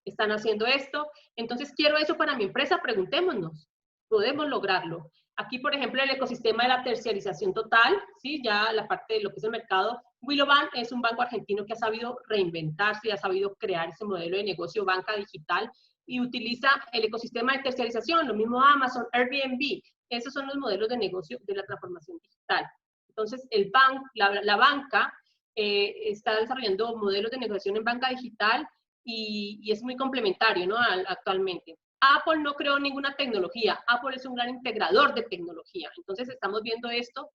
están haciendo esto. Entonces, quiero eso para mi empresa, preguntémonos, ¿podemos lograrlo? Aquí, por ejemplo, el ecosistema de la terciarización total, ¿sí? Ya la parte de lo que es el mercado. Willow Bank es un banco argentino que ha sabido reinventarse y ha sabido crear ese modelo de negocio banca digital y utiliza el ecosistema de terciarización, lo mismo Amazon, Airbnb. Esos son los modelos de negocio de la transformación digital. Entonces, la banca está desarrollando modelos de negociación en banca digital y es muy complementario, ¿no? Actualmente. Apple no creó ninguna tecnología. Apple es un gran integrador de tecnología. Entonces, estamos viendo esto.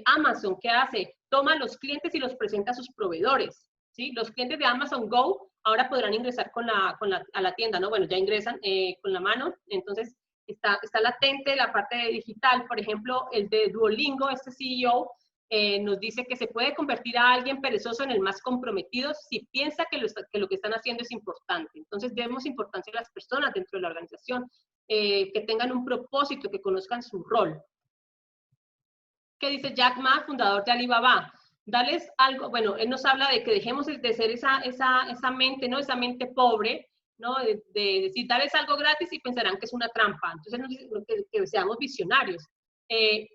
Amazon, ¿qué hace? Toma a los clientes y los presenta a sus proveedores, ¿sí? Los clientes de Amazon Go ahora podrán ingresar a la tienda, ¿no? Bueno, ya ingresan con la mano. Entonces, está latente la parte digital. Por ejemplo, el de Duolingo, este CEO, nos dice que se puede convertir a alguien perezoso en el más comprometido si piensa que lo que están haciendo es importante. Entonces, demos importancia a las personas dentro de la organización, que tengan un propósito, que conozcan su rol. ¿Qué dice Jack Ma, fundador de Alibaba? Darles algo, bueno, él nos habla de que dejemos de ser esa mente, ¿no? Esa mente pobre, ¿no? De decir, darles algo gratis y pensarán que es una trampa. Entonces, nos dice que seamos visionarios.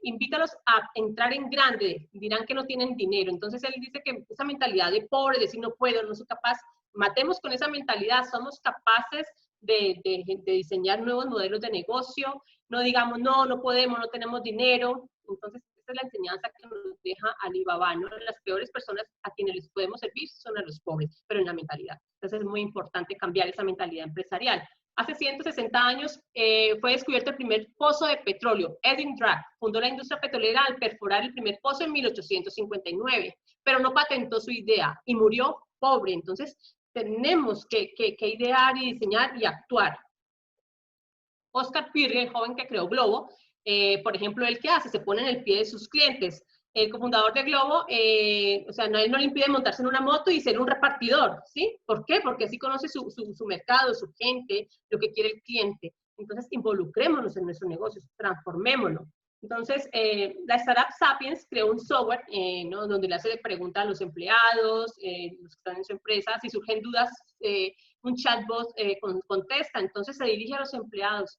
Invítalos a entrar en grande, dirán que no tienen dinero. Entonces él dice que esa mentalidad de pobre, decir no puedo, no soy capaz, matemos con esa mentalidad, somos capaces de diseñar nuevos modelos de negocio, no digamos no podemos, no tenemos dinero. Entonces esa es la enseñanza que nos deja Alibaba, ¿no? Las peores personas a quienes les podemos servir son a los pobres, pero en la mentalidad. Entonces es muy importante cambiar esa mentalidad empresarial. Hace 160 años fue descubierto el primer pozo de petróleo. Edwin Drake fundó la industria petrolera al perforar el primer pozo en 1859, pero no patentó su idea y murió pobre. Entonces, tenemos que idear y diseñar y actuar. Oscar Pirri, el joven que creó Globo, por ejemplo, ¿él qué hace? Se pone en el pie de sus clientes. El cofundador de Globo, o sea, él no le impide montarse en una moto y ser un repartidor, ¿sí? ¿Por qué? Porque así conoce su mercado, su gente, lo que quiere el cliente. Entonces, involucrémonos en nuestros negocios, transformémonos. Entonces, la startup Sapiens creó un software, ¿no? Donde le hace preguntas a los empleados, los que están en su empresa, si surgen dudas, un chatbot contesta. Entonces, se dirige a los empleados.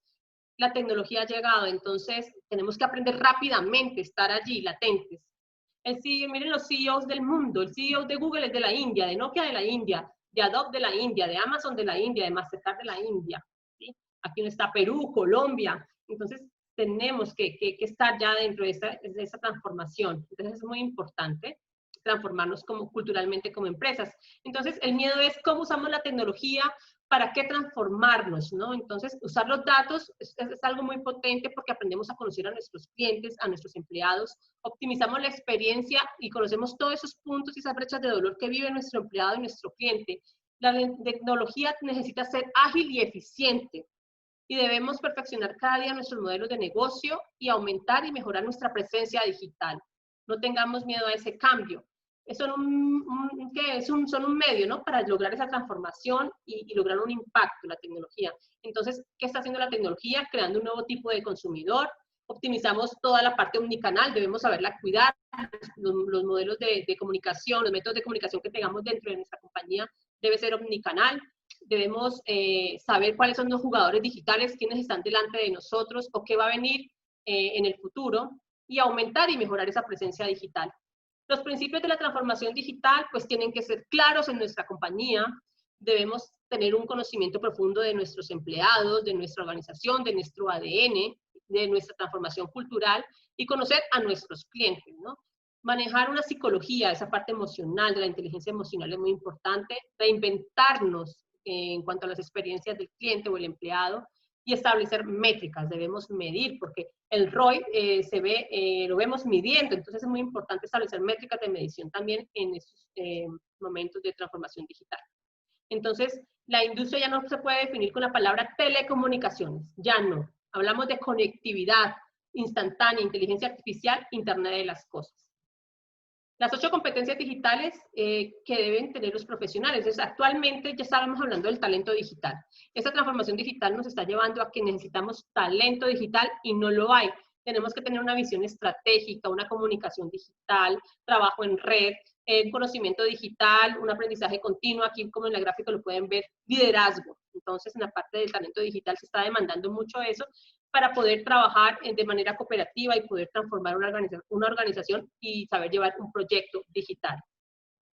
La tecnología ha llegado, entonces tenemos que aprender rápidamente, estar allí, latentes. Miren los CEOs del mundo, el CEO de Google es de la India, de Nokia de la India, de Adobe de la India, de Amazon de la India, de Mastercard de la India, ¿sí? Aquí no está Perú, Colombia. Entonces tenemos que estar ya dentro de esa transformación. Entonces es muy importante transformarnos culturalmente como empresas. Entonces el miedo es cómo usamos la tecnología, ¿para qué transformarnos, no? Entonces, usar los datos es algo muy potente porque aprendemos a conocer a nuestros clientes, a nuestros empleados, optimizamos la experiencia y conocemos todos esos puntos y esas brechas de dolor que vive nuestro empleado y nuestro cliente. La tecnología necesita ser ágil y eficiente y debemos perfeccionar cada día nuestros modelos de negocio y aumentar y mejorar nuestra presencia digital. No tengamos miedo a ese cambio. Son un medio, ¿no? Para lograr esa transformación y lograr un impacto, la tecnología. Entonces, ¿qué está haciendo la tecnología? Creando un nuevo tipo de consumidor. Optimizamos toda la parte omnicanal, debemos saberla cuidar. Los modelos de comunicación, los métodos de comunicación que tengamos dentro de nuestra compañía, debe ser omnicanal, debemos saber cuáles son los jugadores digitales, quiénes están delante de nosotros o qué va a venir en el futuro, y aumentar y mejorar esa presencia digital. Los principios de la transformación digital pues tienen que ser claros en nuestra compañía, debemos tener un conocimiento profundo de nuestros empleados, de nuestra organización, de nuestro ADN, de nuestra transformación cultural y conocer a nuestros clientes, ¿no? Manejar una psicología, esa parte emocional, de la inteligencia emocional es muy importante, reinventarnos en cuanto a las experiencias del cliente o el empleado y establecer métricas, debemos medir, porque el ROI lo vemos midiendo, entonces es muy importante establecer métricas de medición también en esos momentos de transformación digital. Entonces, la industria ya no se puede definir con la palabra telecomunicaciones, ya no. Hablamos de conectividad instantánea, inteligencia artificial, Internet de las cosas. Las 8 competencias digitales que deben tener los profesionales. Entonces, actualmente ya estábamos hablando del talento digital. Esta transformación digital nos está llevando a que necesitamos talento digital y no lo hay. Tenemos que tener una visión estratégica, una comunicación digital, trabajo en red, conocimiento digital, un aprendizaje continuo. Aquí, como en la gráfica lo pueden ver, liderazgo. Entonces, en la parte del talento digital se está demandando mucho eso para poder trabajar de manera cooperativa y poder transformar una organización y saber llevar un proyecto digital.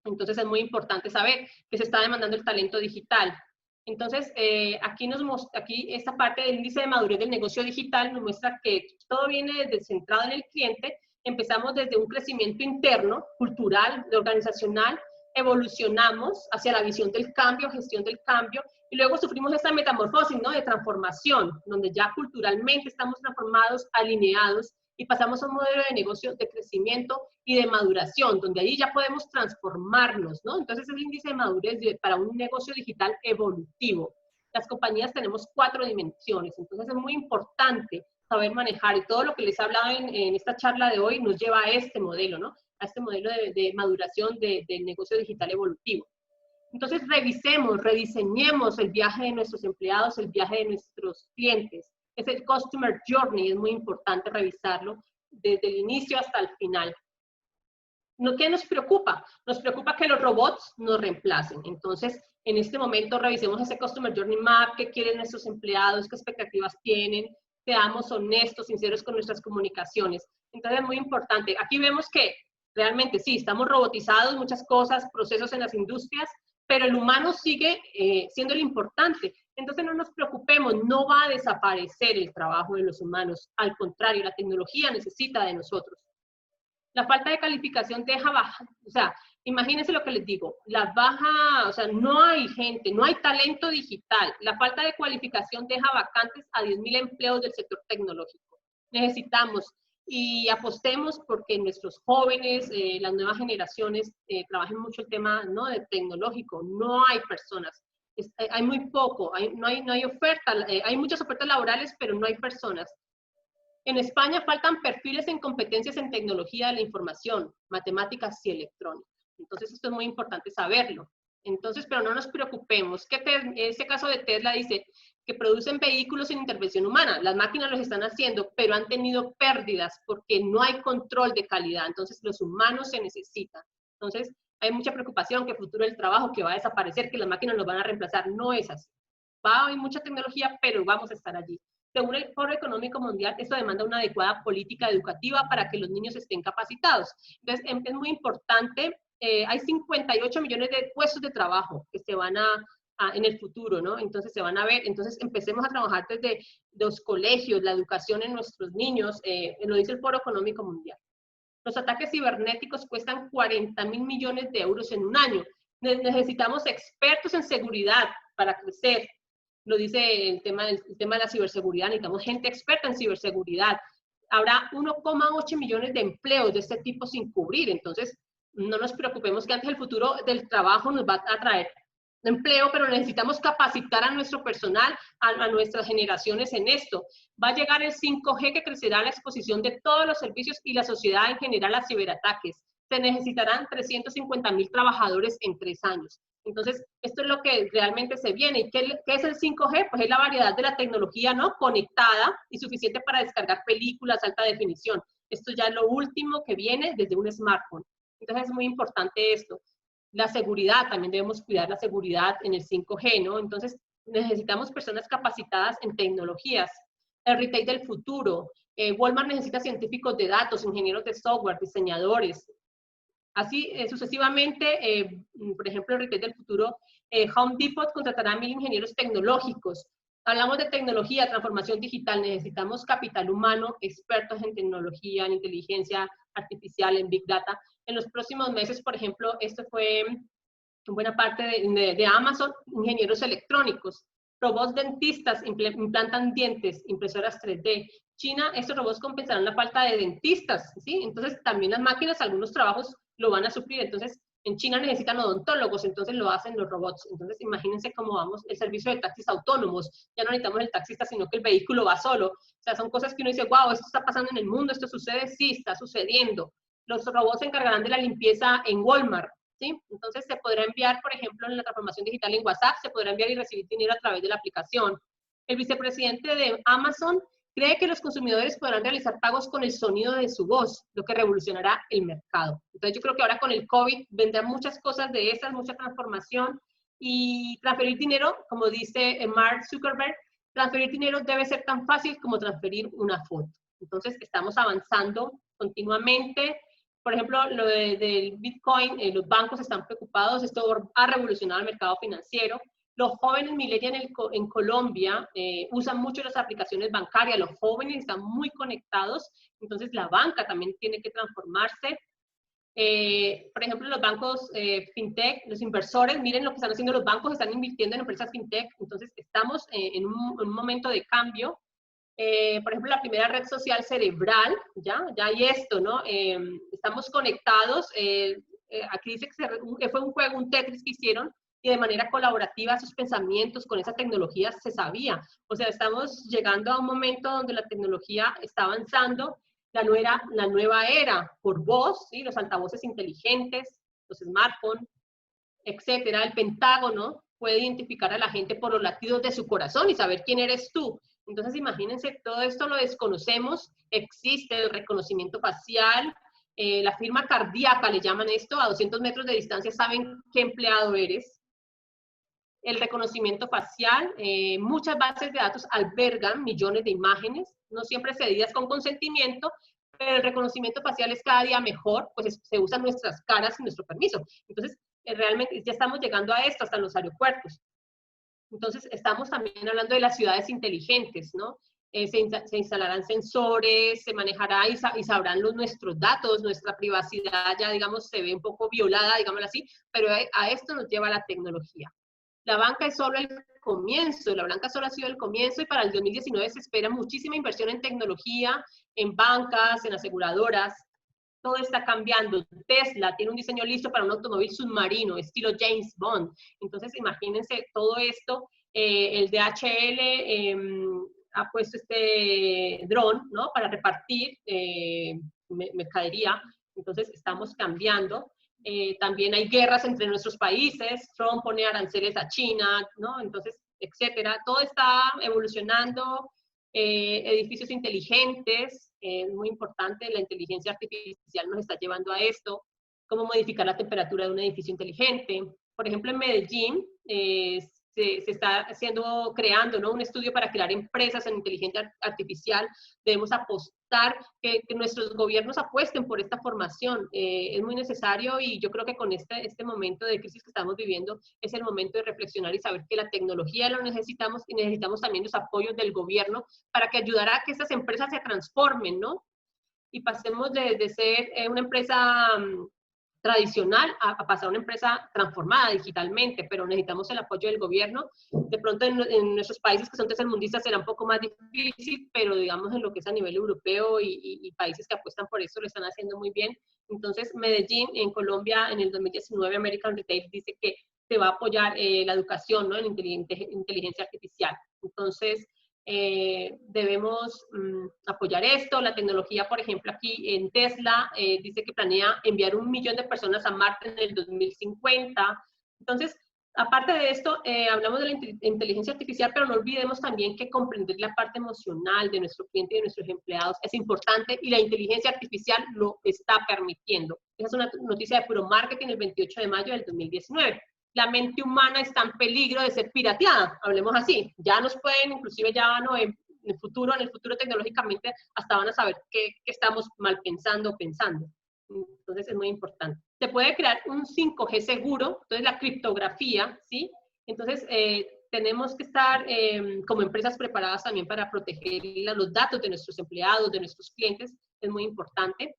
Entonces, es muy importante saber que se está demandando el talento digital. Entonces, aquí esta parte del índice de madurez del negocio digital nos muestra que todo viene centrado en el cliente. Empezamos desde un crecimiento interno, cultural, organizacional, evolucionamos hacia la visión del cambio, gestión del cambio, y luego sufrimos esta metamorfosis, ¿no?, de transformación, donde ya culturalmente estamos transformados, alineados, y pasamos a un modelo de negocio de crecimiento y de maduración, donde ahí ya podemos transformarnos, ¿no? Entonces, es el índice de madurez para un negocio digital evolutivo. Las compañías tenemos 4 dimensiones, entonces es muy importante saber manejar, y todo lo que les he hablado en esta charla de hoy nos lleva a este modelo, ¿no? A este modelo de maduración del negocio digital evolutivo. Entonces, revisemos, rediseñemos el viaje de nuestros empleados, el viaje de nuestros clientes. Es el Customer Journey, es muy importante revisarlo desde el inicio hasta el final. ¿Qué nos preocupa? Nos preocupa que los robots nos reemplacen. Entonces, en este momento revisemos ese Customer Journey Map, qué quieren nuestros empleados, qué expectativas tienen, seamos honestos, sinceros con nuestras comunicaciones. Entonces, es muy importante. Aquí vemos que realmente sí, estamos robotizados, muchas cosas, procesos en las industrias, pero el humano sigue siendo el importante. Entonces no nos preocupemos, no va a desaparecer el trabajo de los humanos. Al contrario, la tecnología necesita de nosotros. La falta de calificación deja baja, o sea, imagínense lo que les digo, o sea, no hay gente, no hay talento digital. La falta de cualificación deja vacantes a 10.000 empleos del sector tecnológico. Necesitamos y apostemos porque nuestros jóvenes, las nuevas generaciones, trabajen mucho el tema, ¿no?, de tecnológico. No hay personas, hay muy poco, no hay oferta, hay muchas ofertas laborales, pero no hay personas. En España faltan perfiles en competencias en tecnología de la información, matemáticas y electrónica. Entonces, esto es muy importante saberlo. Entonces, pero no nos preocupemos. Este caso de Tesla dice que producen vehículos sin intervención humana. Las máquinas los están haciendo, pero han tenido pérdidas porque no hay control de calidad. Entonces, los humanos se necesitan. Entonces, hay mucha preocupación que el futuro del trabajo, que va a desaparecer, que las máquinas nos van a reemplazar. No es así. Va a haber mucha tecnología, pero vamos a estar allí. Según el Foro Económico Mundial, esto demanda una adecuada política educativa para que los niños estén capacitados. Entonces, es muy importante. Hay 58 millones de puestos de trabajo que se van en el futuro, ¿no? Entonces se van a ver. Entonces empecemos a trabajar desde los colegios, la educación en nuestros niños, lo dice el Foro Económico Mundial. Los ataques cibernéticos cuestan 40.000 millones de euros en un año. Necesitamos expertos en seguridad para crecer. Lo dice el tema de la ciberseguridad, necesitamos gente experta en ciberseguridad. Habrá 1,8 millones de empleos de este tipo sin cubrir. Entonces, no nos preocupemos que antes el futuro del trabajo nos va a traer empleo, pero necesitamos capacitar a nuestro personal, a nuestras generaciones en esto. Va a llegar el 5G que crecerá la exposición de todos los servicios y la sociedad en general a ciberataques. Se necesitarán 350.000 trabajadores en 3 años. Entonces, esto es lo que realmente se viene. ¿Y qué es el 5G? Pues es la variedad de la tecnología, ¿no?, conectada y suficiente para descargar películas, alta definición. Esto ya es lo último que viene desde un smartphone. Entonces, es muy importante esto. La seguridad, también debemos cuidar la seguridad en el 5G, ¿no? Entonces, necesitamos personas capacitadas en tecnologías. El retail del futuro. Walmart necesita científicos de datos, ingenieros de software, diseñadores. Así sucesivamente, por ejemplo, el retail del futuro, Home Depot contratará 1000 ingenieros tecnológicos. Hablamos de tecnología, transformación digital, necesitamos capital humano, expertos en tecnología, en inteligencia artificial, en Big Data. En los próximos meses, por ejemplo, esto fue en buena parte de Amazon, ingenieros electrónicos. Robots dentistas implantan dientes, impresoras 3D. China, estos robots compensarán la falta de dentistas, ¿sí? Entonces, también las máquinas, algunos trabajos lo van a suplir. Entonces, en China necesitan odontólogos, entonces lo hacen los robots. Entonces, imagínense cómo vamos, el servicio de taxis autónomos. Ya no necesitamos el taxista, sino que el vehículo va solo. O sea, son cosas que uno dice, wow, esto está pasando en el mundo, esto sucede, sí, está sucediendo. Los robots se encargarán de la limpieza en Walmart, ¿sí? Entonces, se podrá enviar, por ejemplo, en la transformación digital en WhatsApp, se podrá enviar y recibir dinero a través de la aplicación. El vicepresidente de Amazon cree que los consumidores podrán realizar pagos con el sonido de su voz, lo que revolucionará el mercado. Entonces yo creo que ahora con el COVID vendrán muchas cosas de esas, mucha transformación, y transferir dinero, como dice Mark Zuckerberg, transferir dinero debe ser tan fácil como transferir una foto. Entonces estamos avanzando continuamente. Por ejemplo, lo del Bitcoin, los bancos están preocupados, esto ha revolucionado el mercado financiero. Los jóvenes millennials en Colombia usan mucho las aplicaciones bancarias, los jóvenes están muy conectados, entonces la banca también tiene que transformarse. Por ejemplo, los bancos fintech, los inversores, miren lo que están haciendo los bancos, están invirtiendo en empresas fintech, entonces estamos en un momento de cambio. Por ejemplo, la primera red social cerebral, ya hay esto, ¿no? Estamos conectados, aquí dice que fue un juego, un Tetris que hicieron, y de manera colaborativa sus pensamientos con esa tecnología se sabía. O sea, estamos llegando a un momento donde la tecnología está avanzando, la nueva era por voz, ¿sí? Los altavoces inteligentes, los smartphones, etcétera. El Pentágono puede identificar a la gente por los latidos de su corazón y saber quién eres tú. Entonces, imagínense, todo esto lo desconocemos, existe el reconocimiento facial, la firma cardíaca, le llaman esto, a 200 metros de distancia saben qué empleado eres. El reconocimiento facial, muchas bases de datos albergan millones de imágenes, no siempre cedidas con consentimiento, pero el reconocimiento facial es cada día mejor, pues se usan nuestras caras sin nuestro permiso. Entonces, realmente ya estamos llegando a esto hasta en los aeropuertos. Entonces, estamos también hablando de las ciudades inteligentes, ¿no? Se instalarán sensores, se manejará y sabrán nuestros datos, nuestra privacidad ya, digamos, se ve un poco violada, digámoslo así, pero a esto nos lleva la tecnología. La banca es solo el comienzo, la banca solo ha sido el comienzo y para el 2019 se espera muchísima inversión en tecnología, en bancas, en aseguradoras. Todo está cambiando. Tesla tiene un diseño listo para un automóvil submarino, estilo James Bond. Entonces, imagínense todo esto. El DHL ha puesto este dron, ¿no? Para repartir mercadería. Entonces, estamos cambiando. También hay guerras entre nuestros países, Trump pone aranceles a China, ¿no? Entonces, etcétera. Todo está evolucionando, edificios inteligentes, muy importante, la inteligencia artificial nos está llevando a esto, cómo modificar la temperatura de un edificio inteligente. Por ejemplo, en Medellín se está creando, ¿no? Un estudio para crear empresas en inteligencia artificial. Debemos apostar, que nuestros gobiernos apuesten por esta formación. Es muy necesario y yo creo que con este momento de crisis que estamos viviendo es el momento de reflexionar y saber que la tecnología lo necesitamos y necesitamos también los apoyos del gobierno para que ayudara a que estas empresas se transformen, ¿no? Y pasemos de ser una empresa tradicional a pasar a una empresa transformada digitalmente, pero necesitamos el apoyo del gobierno. De pronto en nuestros países que son tercermundistas será un poco más difícil, pero digamos en lo que es a nivel europeo y países que apuestan por eso lo están haciendo muy bien. Entonces Medellín, en Colombia, en el 2019, American Retail dice que se va a apoyar la educación, ¿no? En inteligencia artificial. Entonces, debemos apoyar esto. La tecnología, por ejemplo, aquí en Tesla, dice que planea enviar 1 millón de personas a Marte en el 2050. Entonces, Aparte de esto, hablamos de la inteligencia artificial, pero no olvidemos también que comprender la parte emocional de nuestro cliente y de nuestros empleados es importante y la inteligencia artificial lo está permitiendo. Esa es una noticia de Puro Marketing el 28 de mayo del 2019. La mente humana está en peligro de ser pirateada, hablemos así. Ya nos pueden, inclusive ya no, en el futuro tecnológicamente, hasta van a saber qué estamos mal pensando o pensando. Entonces es muy importante. Se puede crear un 5G seguro, entonces la criptografía, ¿sí? Entonces tenemos que estar como empresas preparadas también para proteger los datos de nuestros empleados, de nuestros clientes, es muy importante.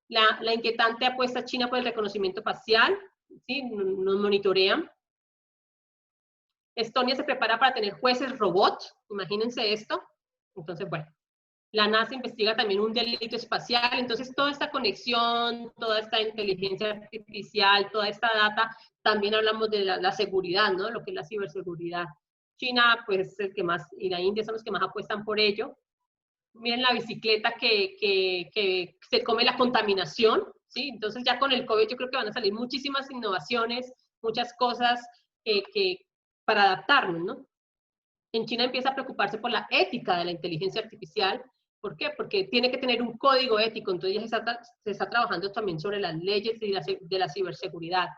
La inquietante apuesta china por el reconocimiento facial, ¿sí? Nos monitorean. Estonia se prepara para tener jueces robots, imagínense esto. Entonces, bueno. La NASA investiga también un delito espacial, entonces toda esta conexión, toda esta inteligencia artificial, toda esta data, también hablamos de la seguridad, ¿no? Lo que es la ciberseguridad. China, pues, el que más, y la India son los que más apuestan por ello. Miren la bicicleta que se come la contaminación, ¿sí? Entonces ya con el COVID yo creo que van a salir muchísimas innovaciones, muchas cosas para adaptarnos, ¿no? En China empieza a preocuparse por la ética de la inteligencia artificial. ¿Por qué? Porque tiene que tener un código ético, entonces ya se está trabajando también sobre las leyes de la ciberseguridad.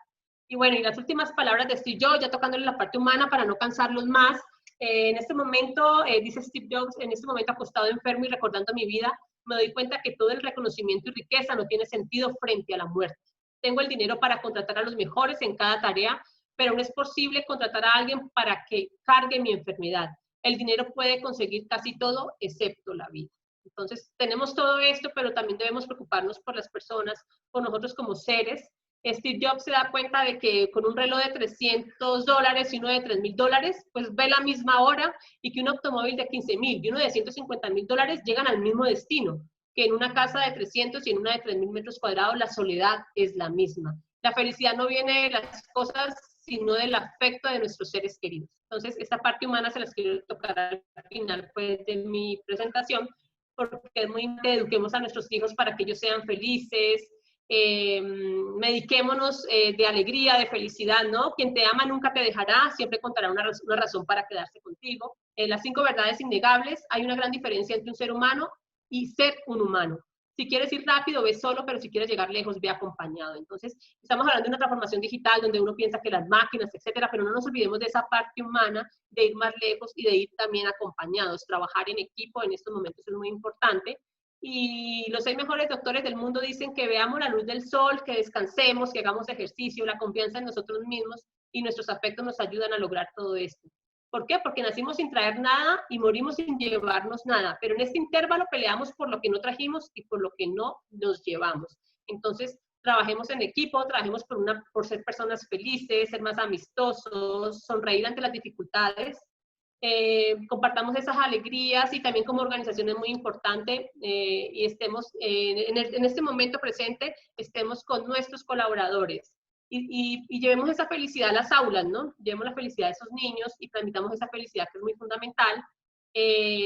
Y bueno, y las últimas palabras de Steve Jobs, ya tocándole la parte humana para no cansarlos más. En este momento, dice Steve Jobs, en este momento acostado enfermo y recordando mi vida, me doy cuenta que todo el reconocimiento y riqueza no tiene sentido frente a la muerte. Tengo el dinero para contratar a los mejores en cada tarea, pero no es posible contratar a alguien para que cargue mi enfermedad. El dinero puede conseguir casi todo, excepto la vida. Entonces, tenemos todo esto, pero también debemos preocuparnos por las personas, por nosotros como seres. Steve Jobs se da cuenta de que con un reloj de $300 y uno de $3,000, pues ve la misma hora, y que un automóvil de $15,000 y uno de $150,000 llegan al mismo destino, que en una casa de 300 y en una de 3,000 metros cuadrados la soledad es la misma. La felicidad no viene de las cosas, sino del afecto de nuestros seres queridos. Entonces, esta parte humana se las quiero tocar al final, pues, de mi presentación, porque es muy importante que eduquemos a nuestros hijos para que ellos sean felices, mediquémonos de alegría, de felicidad, ¿no? Quien te ama nunca te dejará, siempre contará una razón para quedarse contigo. Las 5 verdades innegables: hay una gran diferencia entre un ser humano y ser un humano. Si quieres ir rápido, ve solo, pero si quieres llegar lejos, ve acompañado. Entonces, estamos hablando de una transformación digital donde uno piensa que las máquinas, etcétera, pero no nos olvidemos de esa parte humana, de ir más lejos y de ir también acompañados. Trabajar en equipo en estos momentos es muy importante. Y los 6 mejores doctores del mundo dicen que veamos la luz del sol, que descansemos, que hagamos ejercicio, la confianza en nosotros mismos y nuestros afectos nos ayudan a lograr todo esto. ¿Por qué? Porque nacimos sin traer nada y morimos sin llevarnos nada, pero en este intervalo peleamos por lo que no trajimos y por lo que no nos llevamos. Entonces, trabajemos en equipo, trabajemos por ser personas felices, ser más amistosos, sonreír ante las dificultades, compartamos esas alegrías, y también como organización es muy importante y estemos en este momento presente, estemos con nuestros colaboradores. Y llevemos esa felicidad a las aulas, ¿no? Llevemos la felicidad a esos niños y transmitamos esa felicidad, que es muy fundamental.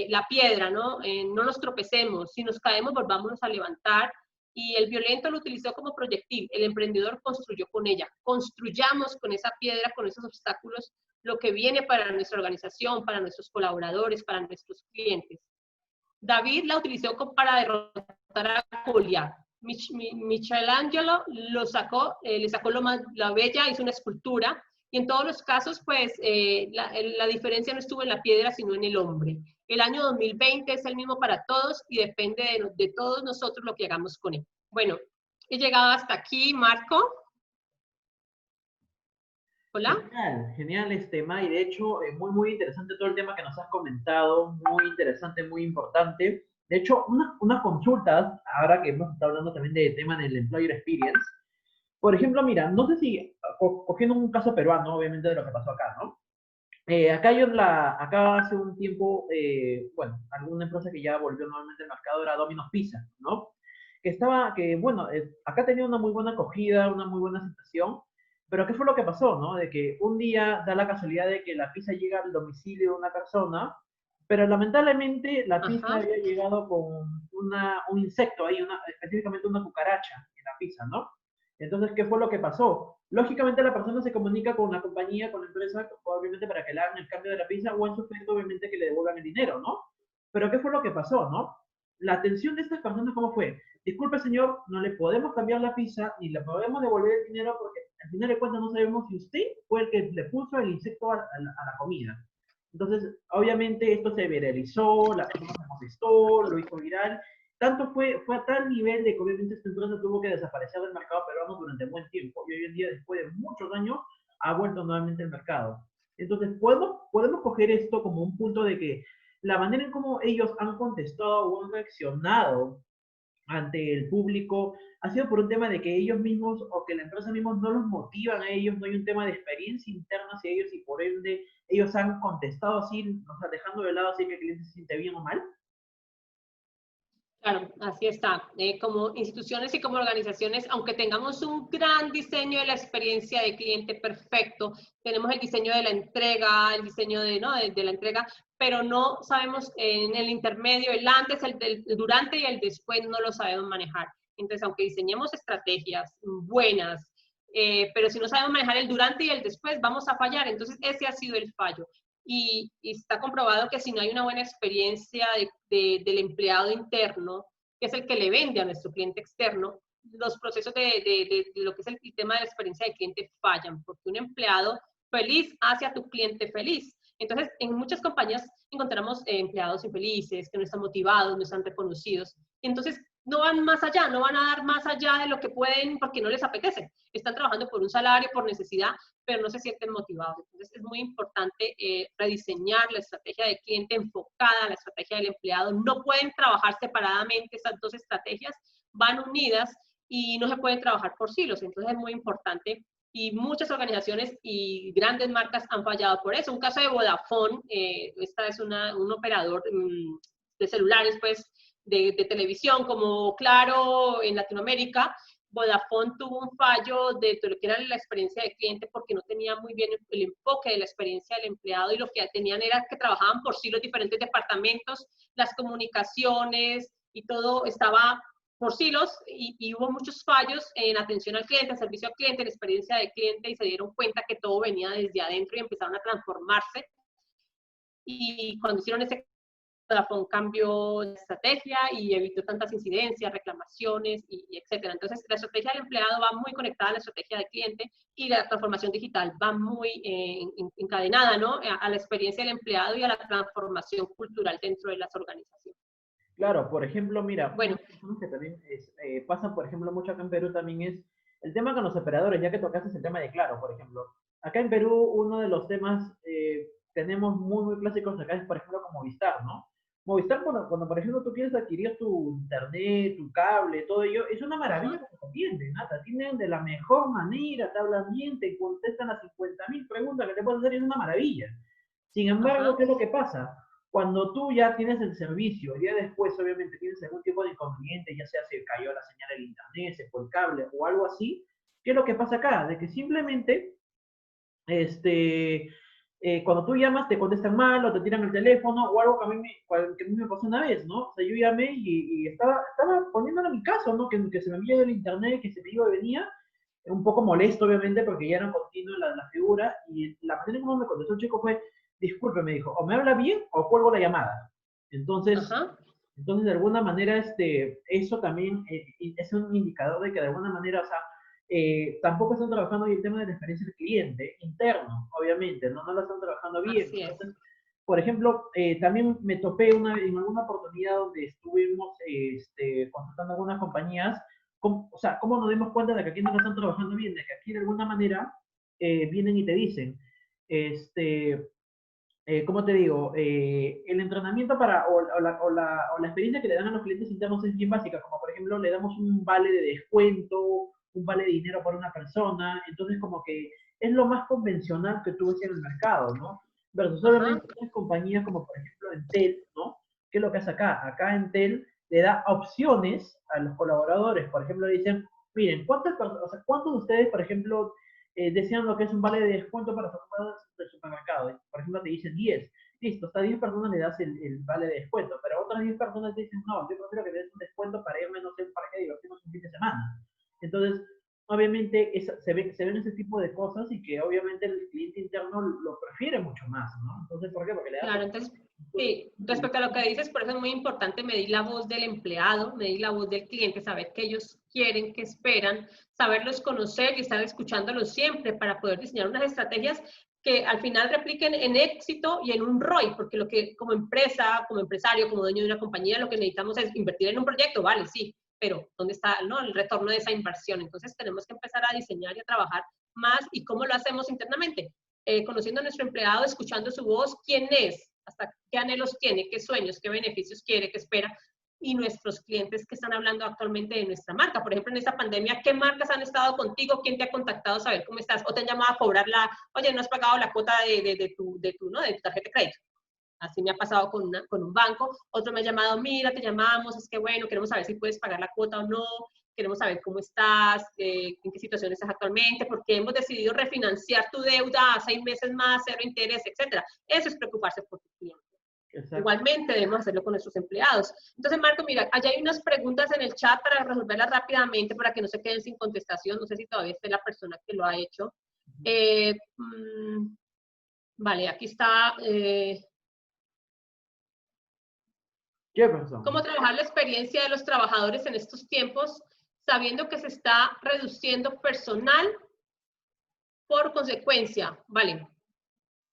La piedra, ¿no? No nos tropecemos, si nos caemos, volvámonos a levantar. Y el violento lo utilizó como proyectil, el emprendedor construyó con ella. Construyamos con esa piedra, con esos obstáculos, lo que viene para nuestra organización, para nuestros colaboradores, para nuestros clientes. David la utilizó para derrotar a Goliat. Michelangelo le sacó la bella, hizo una escultura, y en todos los casos, pues, la diferencia no estuvo en la piedra, sino en el hombre. El año 2020 es el mismo para todos y depende de todos nosotros lo que hagamos con él. Bueno, he llegado hasta aquí, Marco. Hola. Genial, genial, May. De hecho, muy interesante todo el tema que nos has comentado, muy interesante, muy importante. De hecho, unas consultas, ahora que hemos estado hablando también de tema del Employer Experience. Por ejemplo, mira, no sé si, cogiendo un caso peruano, obviamente, de lo que pasó acá, ¿no? Acá hace un tiempo, bueno, alguna empresa que ya volvió nuevamente al mercado era Domino's Pizza, ¿no? Acá tenía una muy buena acogida, una muy buena aceptación, pero ¿qué fue lo que pasó, no? De que un día da la casualidad de que la pizza llega al domicilio de una persona, pero lamentablemente la pizza había llegado con un insecto ahí, específicamente una cucaracha en la pizza, ¿no? Entonces, ¿qué fue lo que pasó? Lógicamente la persona se comunica con la compañía, con la empresa, obviamente para que le hagan el cambio de la pizza o en su efecto, obviamente que le devuelvan el dinero, ¿no? Pero ¿qué fue lo que pasó, no? La atención de estas personas, ¿cómo fue? Disculpe, señor, no le podemos cambiar la pizza ni le podemos devolver el dinero porque al final de cuentas no sabemos si usted fue el que le puso el insecto a la comida. Entonces, obviamente esto se viralizó, la persona se contestó, lo hizo viral. Tanto fue a tal nivel de que obviamente esta empresa tuvo que desaparecer del mercado peruano durante buen tiempo y hoy en día, después de muchos años, ha vuelto nuevamente al mercado. Entonces, podemos coger esto como un punto de que la manera en cómo ellos han contestado o han reaccionado ante el público ha sido por un tema de que ellos mismos o que la empresa misma no los motivan a ellos, no hay un tema de experiencia interna hacia ellos y por ende ellos han contestado así, o sea, dejando de lado así que el cliente se siente bien o mal. Claro, así está. Como instituciones y como organizaciones, aunque tengamos un gran diseño de la experiencia de cliente perfecto, tenemos el diseño de la entrega, el diseño de, ¿no? de la entrega, pero no sabemos en el intermedio, el antes, el durante y el después no lo sabemos manejar. Entonces, aunque diseñemos estrategias buenas, pero si no sabemos manejar el durante y el después, vamos a fallar. Entonces, ese ha sido el fallo. Y está comprobado que si no hay una buena experiencia del empleado interno, que es el que le vende a nuestro cliente externo, los procesos de lo que es el tema de la experiencia del cliente fallan, porque un empleado feliz hace a tu cliente feliz. Entonces, en muchas compañías encontramos empleados infelices, que no están motivados, no están reconocidos. Entonces, no van más allá, no van a dar más allá de lo que pueden porque no les apetece. Están trabajando por un salario, por necesidad, pero no se sienten motivados. Entonces, es muy importante rediseñar la estrategia de cliente enfocada a la estrategia del empleado. No pueden trabajar separadamente, estas dos estrategias van unidas y no se pueden trabajar por silos. Entonces, es muy importante y muchas organizaciones y grandes marcas han fallado por eso. Un caso de Vodafone, esta es un operador de celulares, pues, de televisión, como Claro en Latinoamérica. Vodafone tuvo un fallo de lo que era la experiencia de cliente porque no tenía muy bien el enfoque de la experiencia del empleado y lo que tenían era que trabajaban por silos diferentes departamentos, las comunicaciones y todo estaba por silos y hubo muchos fallos en atención al cliente, en servicio al cliente, en experiencia de cliente y se dieron cuenta que todo venía desde adentro y empezaron a transformarse. Y cuando hicieron ese Vodafone cambió de estrategia y evitó tantas incidencias, reclamaciones y etcétera. Entonces, la estrategia del empleado va muy conectada a la estrategia del cliente y la transformación digital va muy encadenada, ¿no? A la experiencia del empleado y a la transformación cultural dentro de las organizaciones. Claro, por ejemplo, mira, bueno, una que también pasa, por ejemplo, mucho acá en Perú también es el tema con los operadores, ya que tocaste el tema de Claro, por ejemplo. Acá en Perú, uno de los temas tenemos muy clásicos acá es, por ejemplo, como Movistar, ¿no? Movistar, cuando, por ejemplo, tú quieres adquirir tu internet, tu cable, todo ello, es una maravilla que te atienden, ¿no? Te atienden de la mejor manera, te hablan bien, te contestan las 50.000 preguntas que te pueden hacer, es una maravilla. Sin embargo, ¿qué es lo que pasa? Cuando tú ya tienes el servicio, ya después obviamente tienes algún tipo de inconveniente, ya sea se cayó la señal del internet, se fue el cable o algo así, ¿qué es lo que pasa acá? De que simplemente, cuando tú llamas te contestan mal o te tiran el teléfono o algo que a mí me pasó una vez, ¿no? O sea, yo llamé y estaba poniéndole mi caso, ¿no? Que se me había ido el internet, que se me iba y venía, un poco molesto obviamente porque ya era continuo la figura y la manera en cómo me contestó el chico fue, disculpe, me dijo, o me habla bien o cuelgo la llamada. Entonces, de alguna manera, eso también es un indicador de que de alguna manera, o sea, tampoco están trabajando bien el tema de la experiencia del cliente, interno, obviamente, no lo están trabajando bien. Entonces, por ejemplo, también me topé en alguna oportunidad donde estuvimos contratando algunas compañías, o sea, cómo nos dimos cuenta de que aquí no lo están trabajando bien, de que aquí de alguna manera vienen y te dicen, ¿cómo te digo? El entrenamiento o la experiencia que le dan a los clientes internos es bien básica, como por ejemplo le damos un vale de descuento, un vale de dinero para una persona, entonces como que es lo más convencional que tú ves en el mercado, ¿no? Versus obviamente otras compañías como por ejemplo Entel, ¿no? ¿Qué es lo que hace acá? Acá Entel le da opciones a los colaboradores, por ejemplo le dicen, miren, ¿cuántos de ustedes, por ejemplo, desean lo que es un vale de descuento para del supermercado? Por ejemplo, te dicen 10. Listo, hasta 10 personas le das el vale de descuento, pero otras 10 personas te dicen, no, yo prefiero que te des un descuento para irme, no sé, un parque de diversiones un fin de semana. Entonces, obviamente se ven ese tipo de cosas y que obviamente el cliente interno lo prefiere mucho más, ¿no? Entonces, ¿por qué? Porque le da... Claro, entonces, sí, respecto a lo que dices, por eso es muy importante medir la voz del empleado, medir la voz del cliente, saber qué ellos quieren, qué esperan, saberlos conocer y estar escuchándolos siempre para poder diseñar unas estrategias que al final repliquen en éxito y en un ROI, porque lo que como empresa, como empresario, como dueño de una compañía, lo que necesitamos es invertir en un proyecto, vale, sí, pero ¿dónde está, no, el retorno de esa inversión? Entonces tenemos que empezar a diseñar y a trabajar más. ¿Y cómo lo hacemos internamente? Conociendo a nuestro empleado, escuchando su voz, quién es, hasta qué anhelos tiene, qué sueños, qué beneficios quiere, qué espera, y nuestros clientes que están hablando actualmente de nuestra marca. Por ejemplo, en esta pandemia, ¿qué marcas han estado contigo? ¿Quién te ha contactado a saber cómo estás? ¿O te han llamado a cobrar oye, no has pagado la cuota de tu tarjeta de crédito? Así me ha pasado con un banco. Otro me ha llamado, mira, te llamamos, es que bueno, queremos saber si puedes pagar la cuota o no, queremos saber cómo estás, en qué situación estás actualmente, porque hemos decidido refinanciar tu deuda a 6 meses más, 0 interés, etc. Eso es preocuparse por tu cliente. Exacto. Igualmente debemos hacerlo con nuestros empleados. Entonces, Marco, mira, allá hay unas preguntas en el chat para resolverlas rápidamente para que no se queden sin contestación. No sé si todavía esté la persona que lo ha hecho. Vale, aquí está... Jefferson. ¿Cómo trabajar la experiencia de los trabajadores en estos tiempos, sabiendo que se está reduciendo personal por consecuencia? Vale.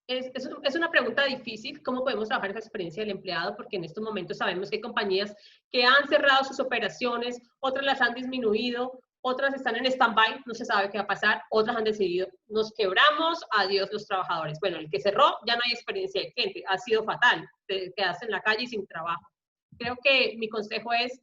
Es una pregunta difícil, ¿cómo podemos trabajar esa experiencia del empleado? Porque en estos momentos sabemos que hay compañías que han cerrado sus operaciones, otras las han disminuido, otras están en stand-by, no se sabe qué va a pasar, otras han decidido, nos quebramos, adiós los trabajadores. Bueno, el que cerró, ya no hay experiencia del cliente, ha sido fatal, te quedas en la calle y sin trabajo. Creo que mi consejo es,